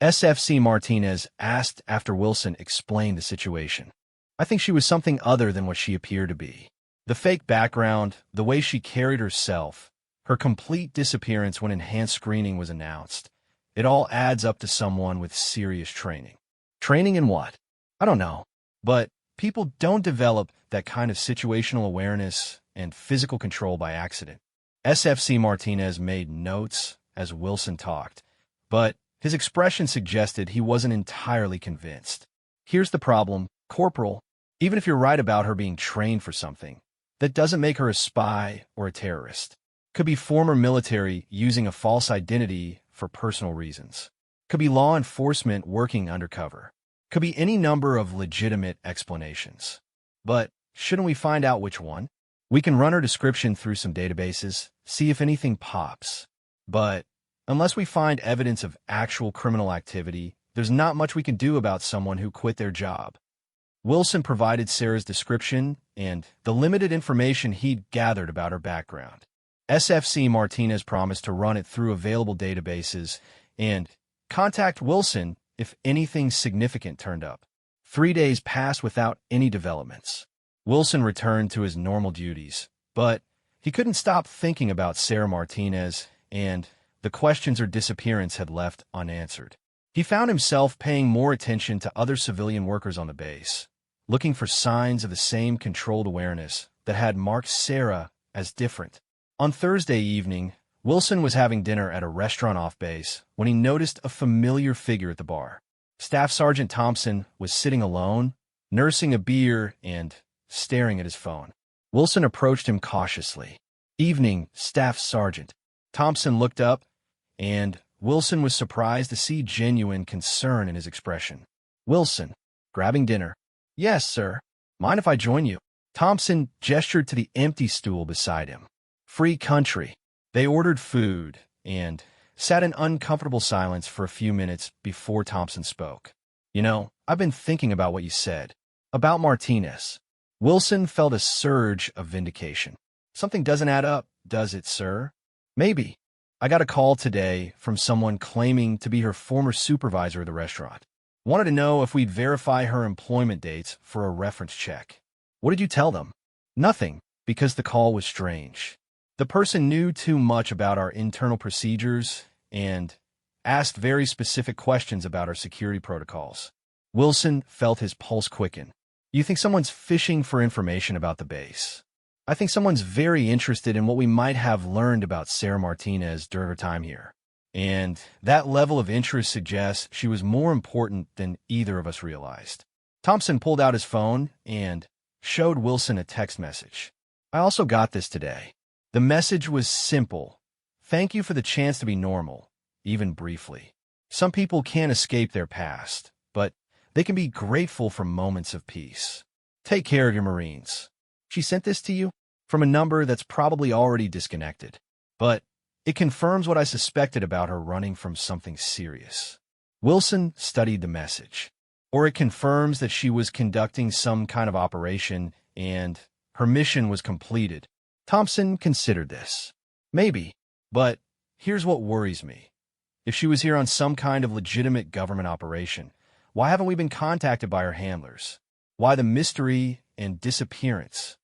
SFC Martinez asked after Wilson explained the situation. "I think she was something other than what she appeared to be. The fake background, the way she carried herself, her complete disappearance when enhanced screening was announced, it all adds up to someone with serious training." "Training in what?" "I don't know. But people don't develop that kind of situational awareness and physical control by accident." SFC Martinez made notes as Wilson talked, but his expression suggested he wasn't entirely convinced. "Here's the problem, Corporal. Even if you're right about her being trained for something, that doesn't make her a spy or a terrorist. Could be former military using a false identity for personal reasons. Could be law enforcement working undercover. Could be any number of legitimate explanations. But shouldn't we find out which one? We can run her description through some databases, see if anything pops. But unless we find evidence of actual criminal activity, there's not much we can do about someone who quit their job." Wilson provided Sarah's description and the limited information he'd gathered about her background. SFC Martinez promised to run it through available databases and contact Wilson if anything significant turned up. 3 days passed without any developments. Wilson returned to his normal duties, but he couldn't stop thinking about Sarah Martinez and the questions her disappearance had left unanswered. He found himself paying more attention to other civilian workers on the base, looking for signs of the same controlled awareness that had marked Sarah as different. On Thursday evening, Wilson was having dinner at a restaurant off base when he noticed a familiar figure at the bar. Staff Sergeant Thompson was sitting alone, nursing a beer and staring at his phone. Wilson approached him cautiously. "Evening, Staff Sergeant." Thompson looked up, and Wilson was surprised to see genuine concern in his expression. "Wilson, grabbing dinner?" "Yes, sir. Mind if I join you?" Thompson gestured to the empty stool beside him. Free country. They ordered food and sat in uncomfortable silence for a few minutes before Thompson spoke. "You know, I've been thinking about what you said. About Martinez." Wilson felt a surge of vindication. "Something doesn't add up, does it, sir?" "Maybe. I got a call today from someone claiming to be her former supervisor of the restaurant. Wanted to know if we'd verify her employment dates for a reference check." "What did you tell them?" "Nothing, because the call was strange. The person knew too much about our internal procedures and asked very specific questions about our security protocols." Wilson felt his pulse quicken. "You think someone's fishing for information about the base?" "I think someone's very interested in what we might have learned about Sarah Martinez during her time here. And that level of interest suggests she was more important than either of us realized." Thompson pulled out his phone and showed Wilson a text message. "I also got this today." The message was simple. "Thank you for the chance to be normal, even briefly. Some people can't escape their past, but they can be grateful for moments of peace. Take care of your Marines." She sent this to you from a number that's probably already disconnected, but it confirms what I suspected about her running from something serious. Wilson studied the message. Or it confirms that she was conducting some kind of operation and her mission was completed, Thompson considered this. Maybe, but here's what worries me. If she was here on some kind of legitimate government operation, why haven't we been contacted by her handlers? Why the mystery and disappearance?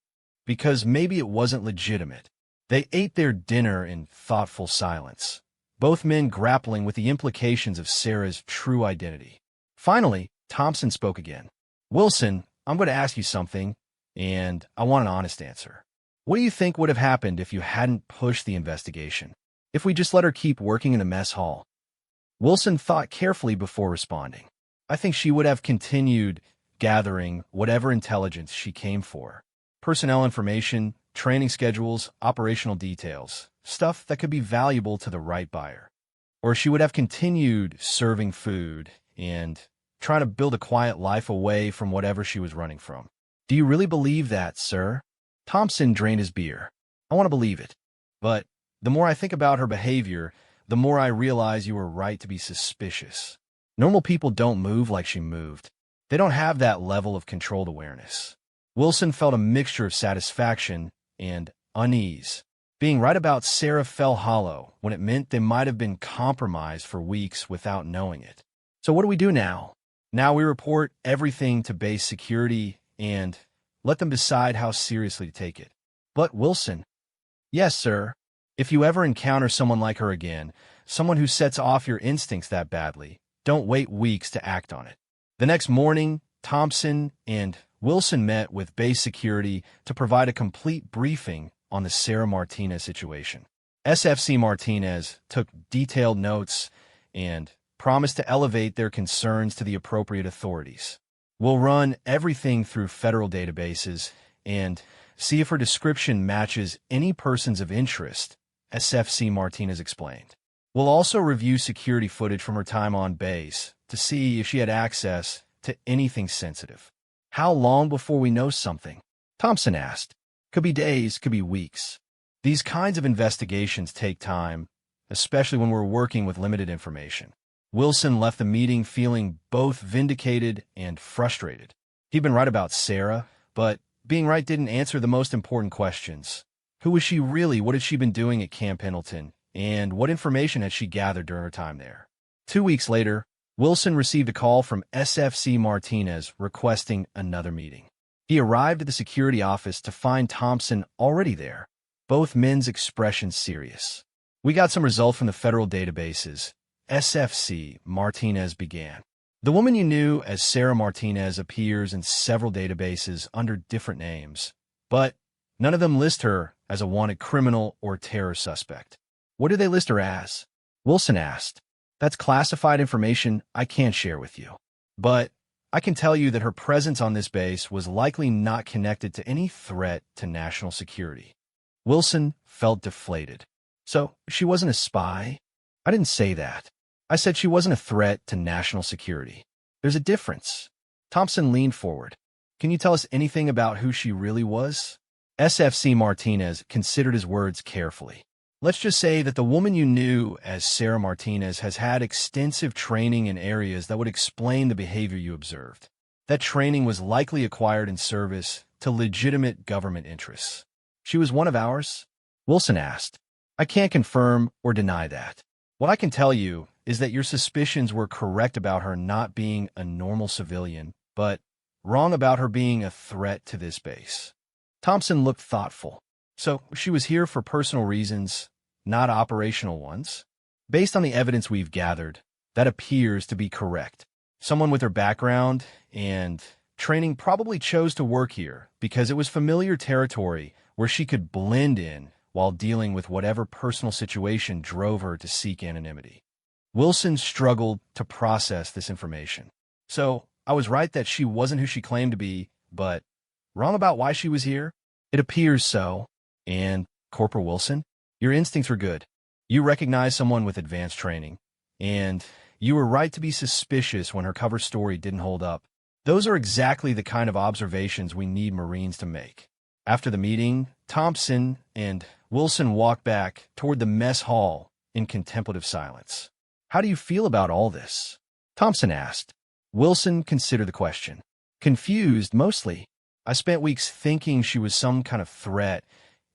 Because maybe it wasn't legitimate. They ate their dinner in thoughtful silence, both men grappling with the implications of Sarah's true identity. Finally, Thompson spoke again. Wilson, I'm going to ask you something, and I want an honest answer. What do you think would have happened if you hadn't pushed the investigation? If we just let her keep working in the mess hall? Wilson thought carefully before responding. I think she would have continued gathering whatever intelligence she came for. Personnel information, training schedules, operational details, stuff that could be valuable to the right buyer. Or she would have continued serving food and trying to build a quiet life away from whatever she was running from. Do you really believe that, sir? Thompson drained his beer. I want to believe it. But the more I think about her behavior, the more I realize you were right to be suspicious. Normal people don't move like she moved. They don't have that level of controlled awareness. Wilson felt a mixture of satisfaction and unease. Being right about Sarah fell hollow when it meant they might have been compromised for weeks without knowing it. So what do we do now? Now we report everything to base security and let them decide how seriously to take it. But Wilson. Yes, sir. If you ever encounter someone like her again, someone who sets off your instincts that badly, don't wait weeks to act on it. The next morning, Thompson and Wilson met with base security to provide a complete briefing on the Sarah Martinez situation. SFC Martinez took detailed notes and promised to elevate their concerns to the appropriate authorities. We'll run everything through federal databases and see if her description matches any persons of interest, SFC Martinez explained. We'll also review security footage from her time on base to see if she had access to anything sensitive. How long before we know something? Thompson asked. Could be days, could be weeks. These kinds of investigations take time, especially when we're working with limited information. Wilson left the meeting feeling both vindicated and frustrated. He'd been right about Sarah, but being right didn't answer the most important questions. Who was she really? What had she been doing at Camp Pendleton? And what information had she gathered during her time there? 2 weeks later, Wilson received a call from SFC Martinez requesting another meeting. He arrived at the security office to find Thompson already there, both men's expressions serious. We got some results from the federal databases. SFC Martinez began. The woman you knew as Sarah Martinez appears in several databases under different names, but none of them list her as a wanted criminal or terror suspect. What do they list her as? Wilson asked. That's classified information I can't share with you. But I can tell you that her presence on this base was likely not connected to any threat to national security. Wilson felt deflated. So she wasn't a spy? I didn't say that. I said she wasn't a threat to national security. There's a difference. Thompson leaned forward. Can you tell us anything about who she really was? SFC Martinez considered his words carefully. Let's just say that the woman you knew as Sarah Martinez has had extensive training in areas that would explain the behavior you observed. That training was likely acquired in service to legitimate government interests. She was one of ours? Wilson asked. I can't confirm or deny that. What I can tell you is that your suspicions were correct about her not being a normal civilian, but wrong about her being a threat to this base. Thompson looked thoughtful. So she was here for personal reasons, not operational ones? Based on the evidence we've gathered, that appears to be correct. Someone with her background and training probably chose to work here because it was familiar territory where she could blend in while dealing with whatever personal situation drove her to seek anonymity. Wilson struggled to process this information. So I was right that she wasn't who she claimed to be, but wrong about why she was here? It appears so. And, Corporal Wilson, your instincts were good. You recognized someone with advanced training, and you were right to be suspicious when her cover story didn't hold up. Those are exactly the kind of observations we need Marines to make. After the meeting, Thompson and Wilson walked back toward the mess hall in contemplative silence. How do you feel about all this? Thompson asked. Wilson considered the question. Confused, mostly. I spent weeks thinking she was some kind of threat,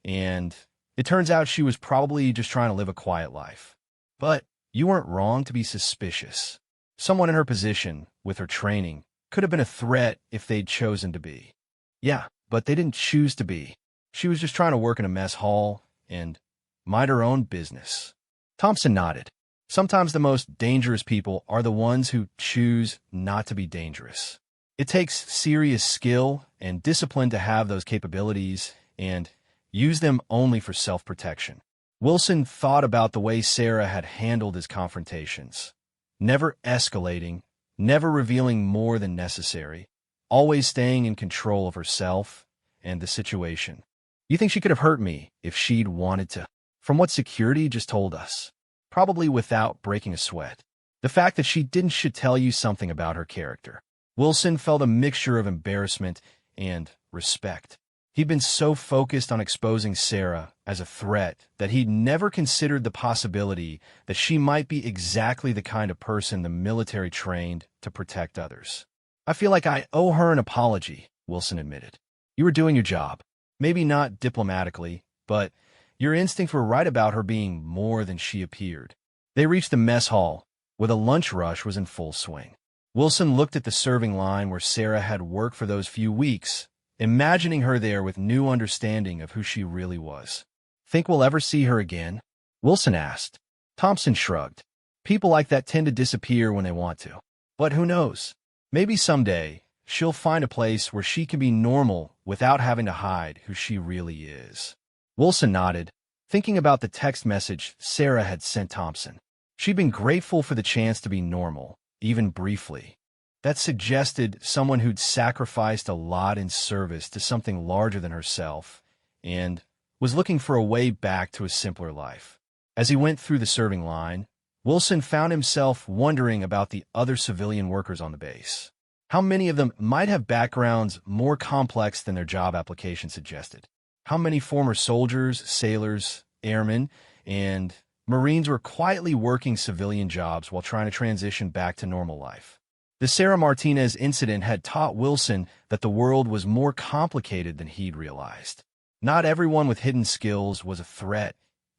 and it turns out she was probably just trying to live a quiet life. But you weren't wrong to be suspicious. Someone in her position, with her training, could have been a threat if they'd chosen to be. Yeah, but they didn't choose to be. She was just trying to work in a mess hall and mind her own business. Thompson nodded. Sometimes the most dangerous people are the ones who choose not to be dangerous. It takes serious skill and discipline to have those capabilities and use them only for self-protection. Wilson thought about the way Sarah had handled his confrontations. Never escalating, never revealing more than necessary, always staying in control of herself and the situation. You think she could have hurt me if she'd wanted to? From what security just told us. Probably without breaking a sweat. The fact that she didn't should tell you something about her character. Wilson felt a mixture of embarrassment and respect. He'd been so focused on exposing Sarah as a threat that he'd never considered the possibility that she might be exactly the kind of person the military trained to protect others. I feel like I owe her an apology, Wilson admitted. You were doing your job. Maybe not diplomatically, but your instincts were right about her being more than she appeared. They reached the mess hall, where the lunch rush was in full swing. Wilson looked at the serving line where Sarah had worked for those few weeks, imagining her there with new understanding of who she really was. Think we'll ever see her again? Wilson asked. Thompson shrugged. People like that tend to disappear when they want to. But who knows? Maybe someday she'll find a place where she can be normal without having to hide who she really is. Wilson nodded, thinking about the text message Sarah had sent Thompson. She'd been grateful for the chance to be normal, even briefly. That suggested someone who'd sacrificed a lot in service to something larger than herself and was looking for a way back to a simpler life. As he went through the serving line, Wilson found himself wondering about the other civilian workers on the base. How many of them might have backgrounds more complex than their job application suggested? How many former soldiers, sailors, airmen, and Marines were quietly working civilian jobs while trying to transition back to normal life? The Sarah Martinez incident had taught Wilson that the world was more complicated than he'd realized. Not everyone with hidden skills was a threat,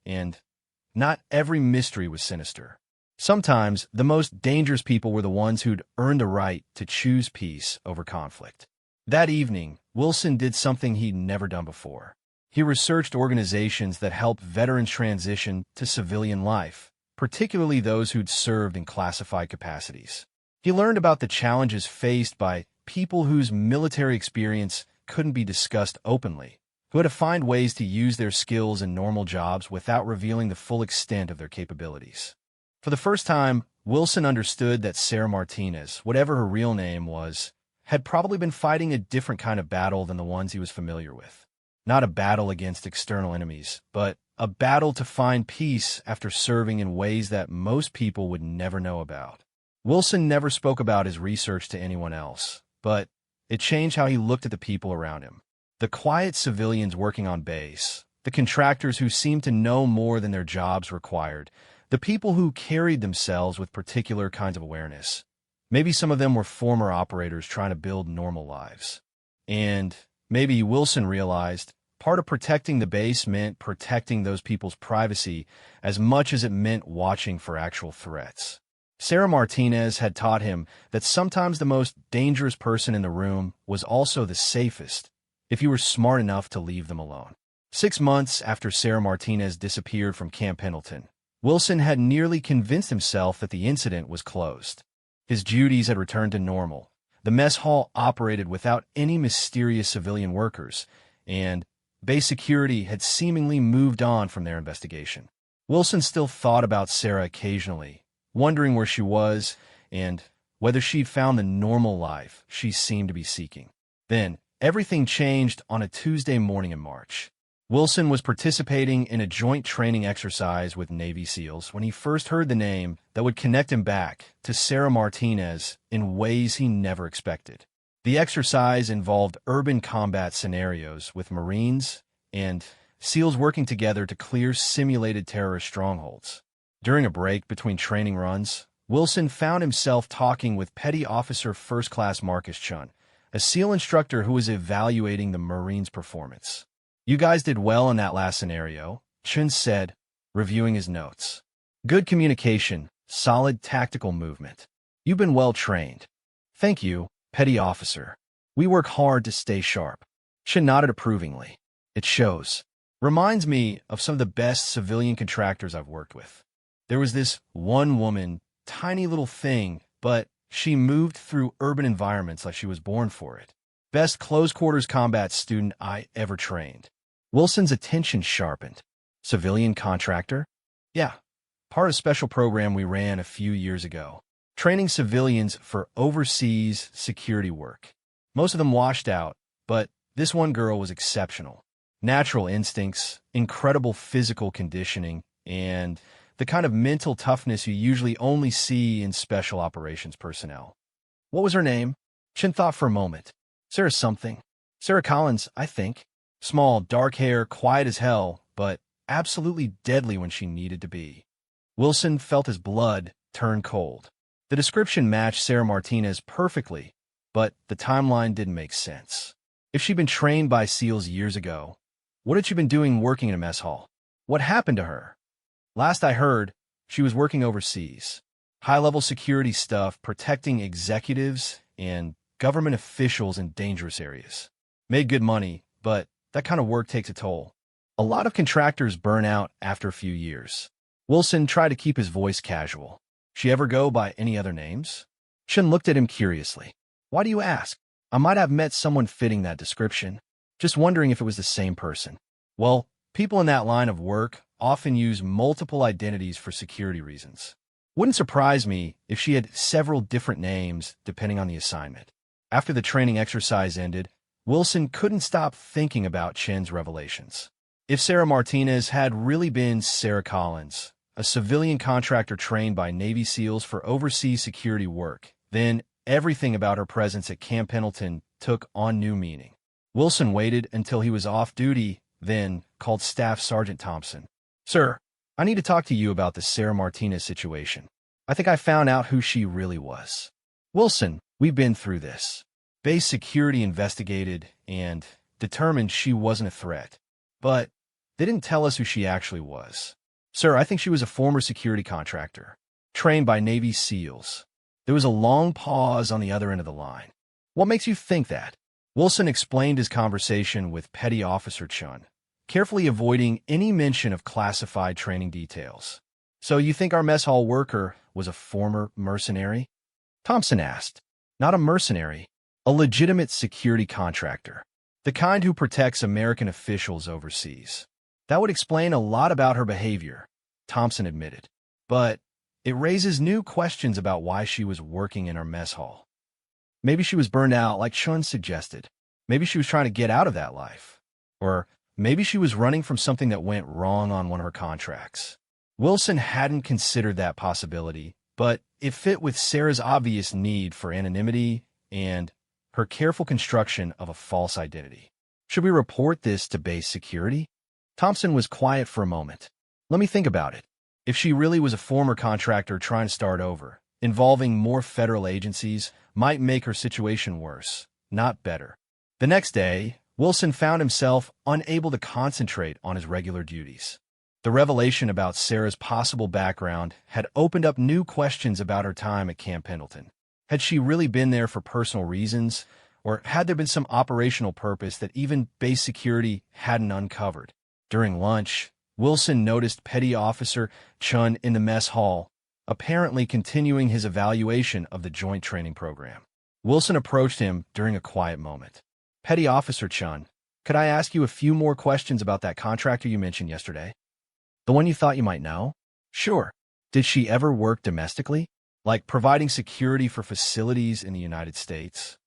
and not every mystery was sinister. Sometimes the most dangerous people were the ones who'd earned the right to choose peace over conflict. That evening, Wilson did something he'd never done before. He researched organizations that help veterans transition to civilian life, particularly those who'd served in classified capacities. He learned about the challenges faced by people whose military experience couldn't be discussed openly, who had to find ways to use their skills in normal jobs without revealing the full extent of their capabilities. For the first time, Wilson understood that Sarah Martinez, whatever her real name was, had probably been fighting a different kind of battle than the ones he was familiar with. Not a battle against external enemies, but a battle to find peace after serving in ways that most people would never know about. Wilson never spoke about his research to anyone else, but it changed how he looked at the people around him. The quiet civilians working on base, the contractors who seemed to know more than their jobs required, the people who carried themselves with particular kinds of awareness. Maybe some of them were former operators trying to build normal lives. And maybe Wilson realized part of protecting the base meant protecting those people's privacy as much as it meant watching for actual threats. Sarah Martinez had taught him that sometimes the most dangerous person in the room was also the safest, if you were smart enough to leave them alone. 6 months after Sarah Martinez disappeared from Camp Pendleton, Wilson had nearly convinced himself that the incident was closed. His duties had returned to normal. The mess hall operated without any mysterious civilian workers, and base security had seemingly moved on from their investigation. Wilson still thought about Sarah occasionally, wondering where she was and whether she'd found the normal life she seemed to be seeking. Then, everything changed on a Tuesday morning in March. Wilson was participating in a joint training exercise with Navy SEALs when he first heard the name that would connect him back to Sarah Martinez in ways he never expected. The exercise involved urban combat scenarios with Marines and SEALs working together to clear simulated terrorist strongholds. During a break between training runs, Wilson found himself talking with Petty Officer First Class Marcus Chun, a SEAL instructor who was evaluating the Marines' performance. You guys did well in that last scenario, Chun said, reviewing his notes. Good communication, solid tactical movement. You've been well trained. Thank you, petty officer. We work hard to stay sharp. Chun nodded approvingly. It shows. Reminds me of some of the best civilian contractors I've worked with. There was this one woman, tiny little thing, but she moved through urban environments like she was born for it. Best close-quarters combat student I ever trained. Wilson's attention sharpened. Civilian contractor? Yeah, part of a special program we ran a few years ago. Training civilians for overseas security work. Most of them washed out, but this one girl was exceptional. Natural instincts, incredible physical conditioning, and the kind of mental toughness you usually only see in special operations personnel. What was her name? Chin thought for a moment. Sarah something. Sarah Collins, I think. Small, dark hair, quiet as hell, but absolutely deadly when she needed to be. Wilson felt his blood turn cold. The description matched Sarah Martinez perfectly, but the timeline didn't make sense. If she'd been trained by SEALs years ago, what had she been doing working in a mess hall? What happened to her? Last I heard, she was working overseas. High-level security stuff, protecting executives and government officials in dangerous areas. Made good money, but that kind of work takes a toll. A lot of contractors burn out after a few years. Wilson tried to keep his voice casual. She ever go by any other names? Chun looked at him curiously. Why do you ask? I might have met someone fitting that description. Just wondering if it was the same person. Well, people in that line of work often use multiple identities for security reasons. Wouldn't surprise me if she had several different names depending on the assignment. After the training exercise ended, Wilson couldn't stop thinking about Chen's revelations. If Sarah Martinez had really been Sarah Collins, a civilian contractor trained by Navy SEALs for overseas security work, then everything about her presence at Camp Pendleton took on new meaning. Wilson waited until he was off duty, then called Staff Sergeant Thompson. Sir, I need to talk to you about the Sarah Martinez situation. I think I found out who she really was. Wilson, we've been through this. Base security investigated and determined she wasn't a threat. But they didn't tell us who she actually was. Sir, I think she was a former security contractor, trained by Navy SEALs. There was a long pause on the other end of the line. What makes you think that? Wilson explained his conversation with Petty Officer Chun, carefully avoiding any mention of classified training details. So you think our mess hall worker was a former mercenary? Thompson asked. Not a mercenary, a legitimate security contractor, the kind who protects American officials overseas. That would explain a lot about her behavior, Thompson admitted. But it raises new questions about why she was working in our mess hall. Maybe she was burned out like Chun suggested. Maybe she was trying to get out of that life. Or maybe she was running from something that went wrong on one of her contracts. Wilson hadn't considered that possibility, but it fit with Sarah's obvious need for anonymity and her careful construction of a false identity. Should we report this to base security? Thompson was quiet for a moment. Let me think about it. If she really was a former contractor trying to start over, involving more federal agencies might make her situation worse, not better. The next day, Wilson found himself unable to concentrate on his regular duties. The revelation about Sarah's possible background had opened up new questions about her time at Camp Pendleton. Had she really been there for personal reasons, or had there been some operational purpose that even base security hadn't uncovered? During lunch, Wilson noticed Petty Officer Chun in the mess hall, apparently continuing his evaluation of the joint training program. Wilson approached him during a quiet moment. Petty Officer Chun, could I ask you a few more questions about that contractor you mentioned yesterday? The one you thought you might know? Sure. Did she ever work domestically? Like providing security for facilities in the United States?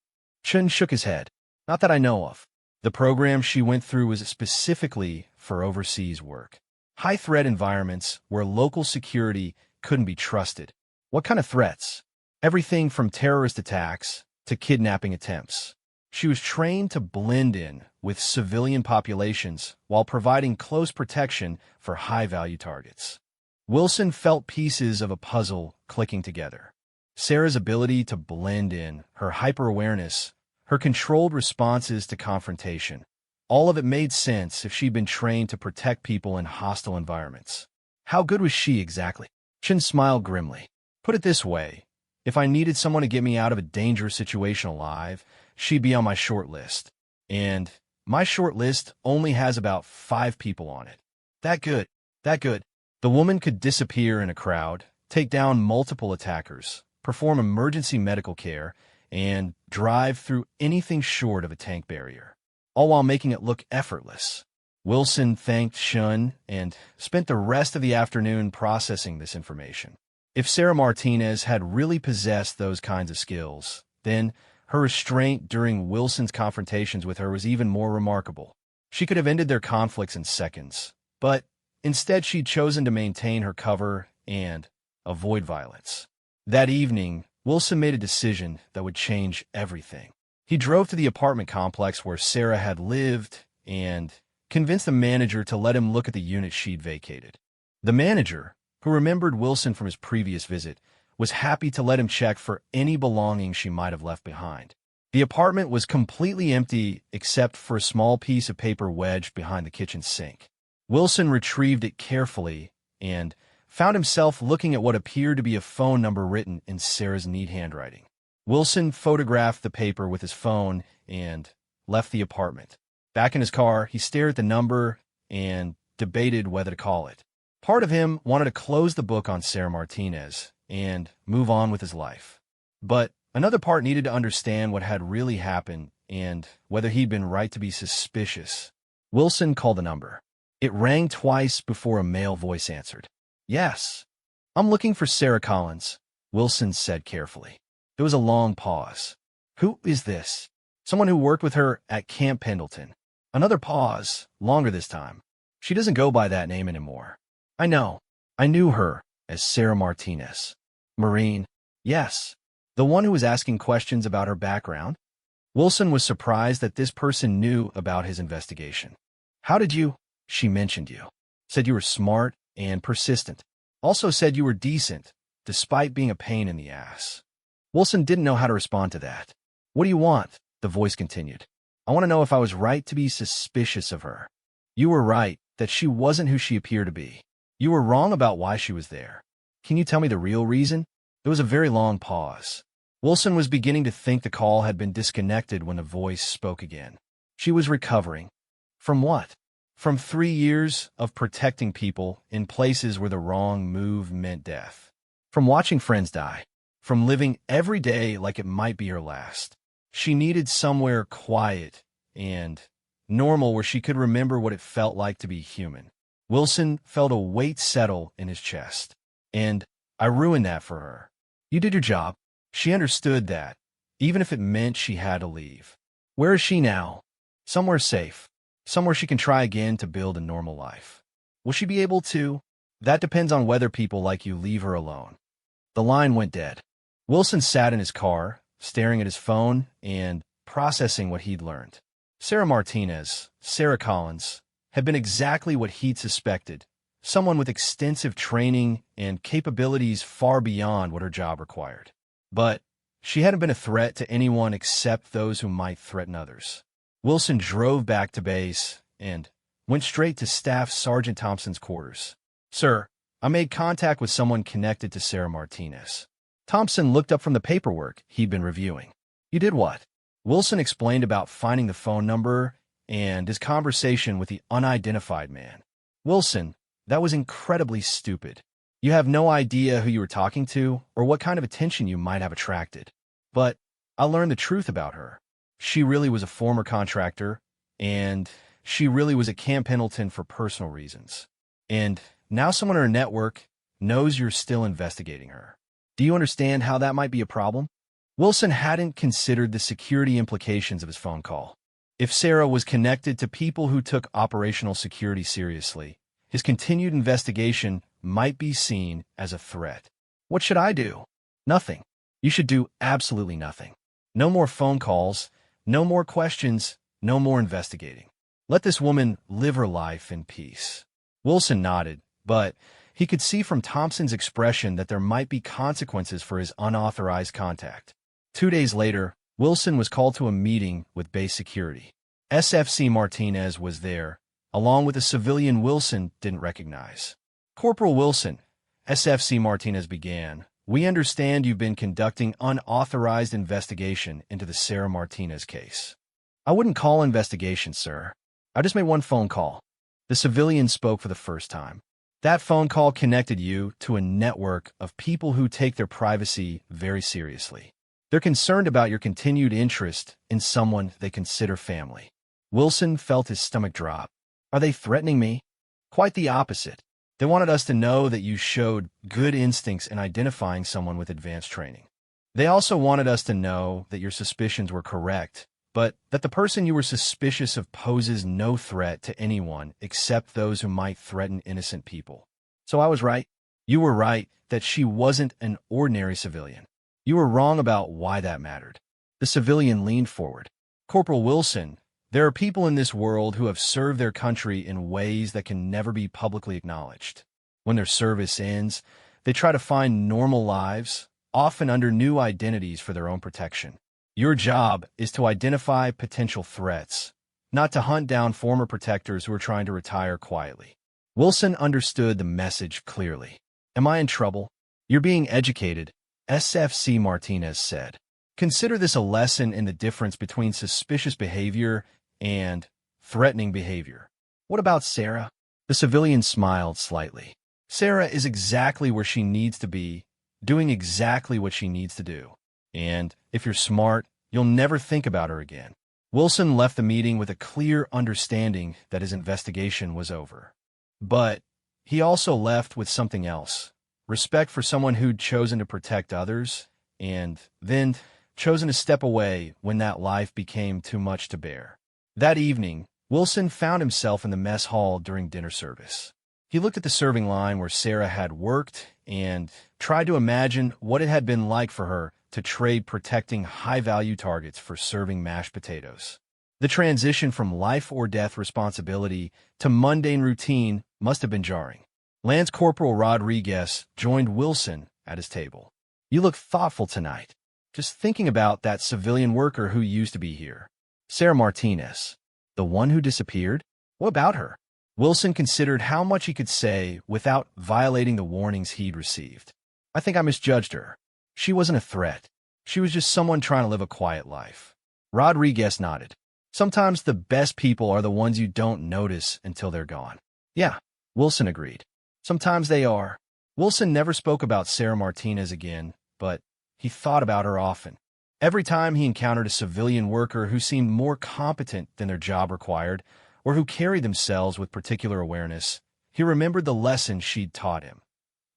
Chun shook his head. Not that I know of. The program she went through was specifically for overseas work. High-threat environments where local security couldn't be trusted. What kind of threats? Everything from terrorist attacks to kidnapping attempts. She was trained to blend in with civilian populations while providing close protection for high-value targets. Wilson felt pieces of a puzzle clicking together. Sarah's ability to blend in, her hyper-awareness, her controlled responses to confrontation, All of it made sense if she'd been trained to protect people in hostile environments. How good was she exactly? Chen smiled grimly. Put it this way, if I needed someone to get me out of a dangerous situation alive, she'd be on my short list. And my short list only has about 5 people on it. That good. That good. The woman could disappear in a crowd, take down multiple attackers, perform emergency medical care, and drive through anything short of a tank barrier, all while making it look effortless. Wilson thanked Shun and spent the rest of the afternoon processing this information. If Sarah Martinez had really possessed those kinds of skills, then her restraint during Wilson's confrontations with her was even more remarkable. She could have ended their conflicts in seconds, but instead she'd chosen to maintain her cover and avoid violence. That evening, Wilson made a decision that would change everything. He drove to the apartment complex where Sarah had lived and convinced the manager to let him look at the unit she'd vacated. The manager, who remembered Wilson from his previous visit, was happy to let him check for any belongings she might have left behind. The apartment was completely empty except for a small piece of paper wedged behind the kitchen sink. Wilson retrieved it carefully and found himself looking at what appeared to be a phone number written in Sarah's neat handwriting. Wilson photographed the paper with his phone and left the apartment. Back in his car, he stared at the number and debated whether to call it. Part of him wanted to close the book on Sarah Martinez and move on with his life. But another part needed to understand what had really happened and whether he'd been right to be suspicious. Wilson called the number. It rang twice before a male voice answered. Yes. I'm looking for Sarah Collins, Wilson said carefully. There was a long pause. Who is this? Someone who worked with her at Camp Pendleton. Another pause, longer this time. She doesn't go by that name anymore. I know. I knew her as Sarah Martinez. Marine. Yes. The one who was asking questions about her background. Wilson was surprised that this person knew about his investigation. How did you? She mentioned you. Said you were smart and persistent. Also said you were decent, despite being a pain in the ass. Wilson didn't know how to respond to that. What do you want? The voice continued. I want to know if I was right to be suspicious of her. You were right that she wasn't who she appeared to be. You were wrong about why she was there. Can you tell me the real reason? There was a very long pause. Wilson was beginning to think the call had been disconnected when the voice spoke again. She was recovering. From what? From 3 years of protecting people in places where the wrong move meant death. From watching friends die. From living every day like it might be her last. She needed somewhere quiet and normal where she could remember what it felt like to be human. Wilson felt a weight settle in his chest. And I ruined that for her. You did your job. She understood that, even if it meant she had to leave. Where is she now? Somewhere safe. Somewhere she can try again to build a normal life. Will she be able to? That depends on whether people like you leave her alone. The line went dead. Wilson sat in his car, staring at his phone and processing what he'd learned. Sarah Martinez, Sarah Collins, had been exactly what he'd suspected, someone with extensive training and capabilities far beyond what her job required. But she hadn't been a threat to anyone except those who might threaten others. Wilson drove back to base and went straight to Staff Sergeant Thompson's quarters. Sir, I made contact with someone connected to Sarah Martinez. Thompson looked up from the paperwork he'd been reviewing. You did what? Wilson explained about finding the phone number and his conversation with the unidentified man. Wilson, that was incredibly stupid. You have no idea who you were talking to or what kind of attention you might have attracted. But I learned the truth about her. She really was a former contractor, and she really was at Camp Pendleton for personal reasons. And now someone in her network knows you're still investigating her. Do you understand how that might be a problem? Wilson hadn't considered the security implications of his phone call. If Sarah was connected to people who took operational security seriously, his continued investigation might be seen as a threat. What should I do? Nothing. You should do absolutely nothing. No more phone calls, no more questions, no more investigating. Let this woman live her life in peace. Wilson nodded, but he could see from Thompson's expression that there might be consequences for his unauthorized contact. 2 days later, Wilson was called to a meeting with base security. SFC Martinez was there, along with a civilian Wilson didn't recognize. Corporal Wilson, SFC Martinez began, "We understand you've been conducting unauthorized investigation into the Sarah Martinez case." "I wouldn't call investigation, sir. I just made one phone call." The civilian spoke for the first time. "That phone call connected you to a network of people who take their privacy very seriously. They're concerned about your continued interest in someone they consider family." Wilson felt his stomach drop. "Are they threatening me?" "Quite the opposite. They wanted us to know that you showed good instincts in identifying someone with advanced training. They also wanted us to know that your suspicions were correct, but that the person you were suspicious of poses no threat to anyone except those who might threaten innocent people." "So I was right?" "You were right that she wasn't an ordinary civilian. You were wrong about why that mattered." The civilian leaned forward. "Corporal Wilson, there are people in this world who have served their country in ways that can never be publicly acknowledged. When their service ends, they try to find normal lives, often under new identities for their own protection. Your job is to identify potential threats, not to hunt down former protectors who are trying to retire quietly." Wilson understood the message clearly. "Am I in trouble?" "You're being educated," SFC Martinez said. "Consider this a lesson in the difference between suspicious behavior and threatening behavior." "What about Sarah?" The civilian smiled slightly. "Sarah is exactly where she needs to be, doing exactly what she needs to do. And if you're smart, you'll never think about her again." Wilson left the meeting with a clear understanding that his investigation was over. But he also left with something else: respect for someone who'd chosen to protect others, and then chosen to step away when that life became too much to bear. That evening, Wilson found himself in the mess hall during dinner service. He looked at the serving line where Sarah had worked and tried to imagine what it had been like for her to trade protecting high-value targets for serving mashed potatoes. The transition from life-or-death responsibility to mundane routine must have been jarring. Lance Corporal Rodriguez joined Wilson at his table. "You look thoughtful tonight. Just thinking about that civilian worker who used to be here. Sarah Martinez. The one who disappeared? What about her?" Wilson considered how much he could say without violating the warnings he'd received. "I think I misjudged her. She wasn't a threat. She was just someone trying to live a quiet life." Rodriguez nodded. "Sometimes the best people are the ones you don't notice until they're gone." "Yeah," Wilson agreed. "Sometimes they are." Wilson never spoke about Sarah Martinez again, but he thought about her often. Every time he encountered a civilian worker who seemed more competent than their job required, or who carried themselves with particular awareness, he remembered the lesson she'd taught him.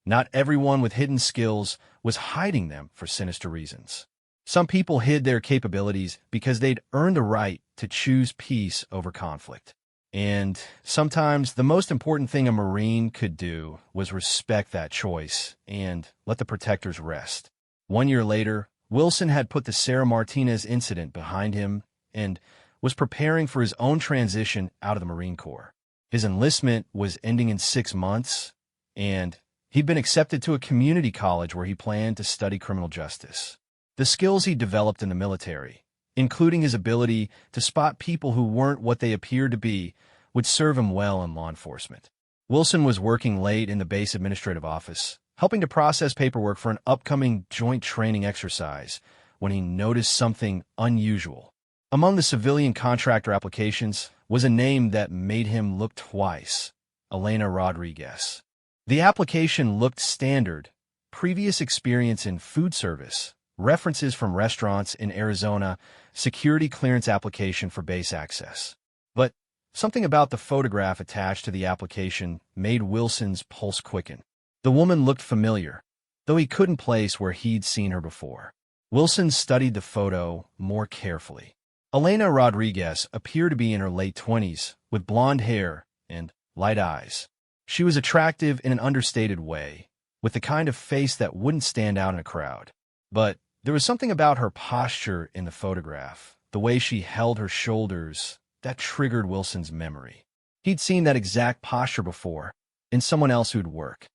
Not everyone with hidden skills was hiding them for sinister reasons. Some people hid their capabilities because they'd earned the right to choose peace over conflict. And sometimes the most important thing a Marine could do was respect that choice and let the protectors rest. 1 year later, Wilson had put the Sarah Martinez incident behind him and was preparing for his own transition out of the Marine Corps. His enlistment was ending in 6 months, and he'd been accepted to a community college where he planned to study criminal justice. The skills he developed in the military, including his ability to spot people who weren't what they appeared to be, would serve him well in law enforcement. Wilson was working late in the base administrative office, helping to process paperwork for an upcoming joint training exercise, when he noticed something unusual. Among the civilian contractor applications was a name that made him look twice: Elena Rodriguez. The application looked standard: previous experience in food service, references from restaurants in Arizona, security clearance application for base access. But something about the photograph attached to the application made Wilson's pulse quicken. The woman looked familiar, though he couldn't place where he'd seen her before. Wilson studied the photo more carefully. Elena Rodriguez appeared to be in her late 20s, with blonde hair and light eyes. She was attractive in an understated way, with the kind of face that wouldn't stand out in a crowd. But there was something about her posture in the photograph, the way she held her shoulders, that triggered Wilson's memory. He'd seen that exact posture before, in someone else who'd work.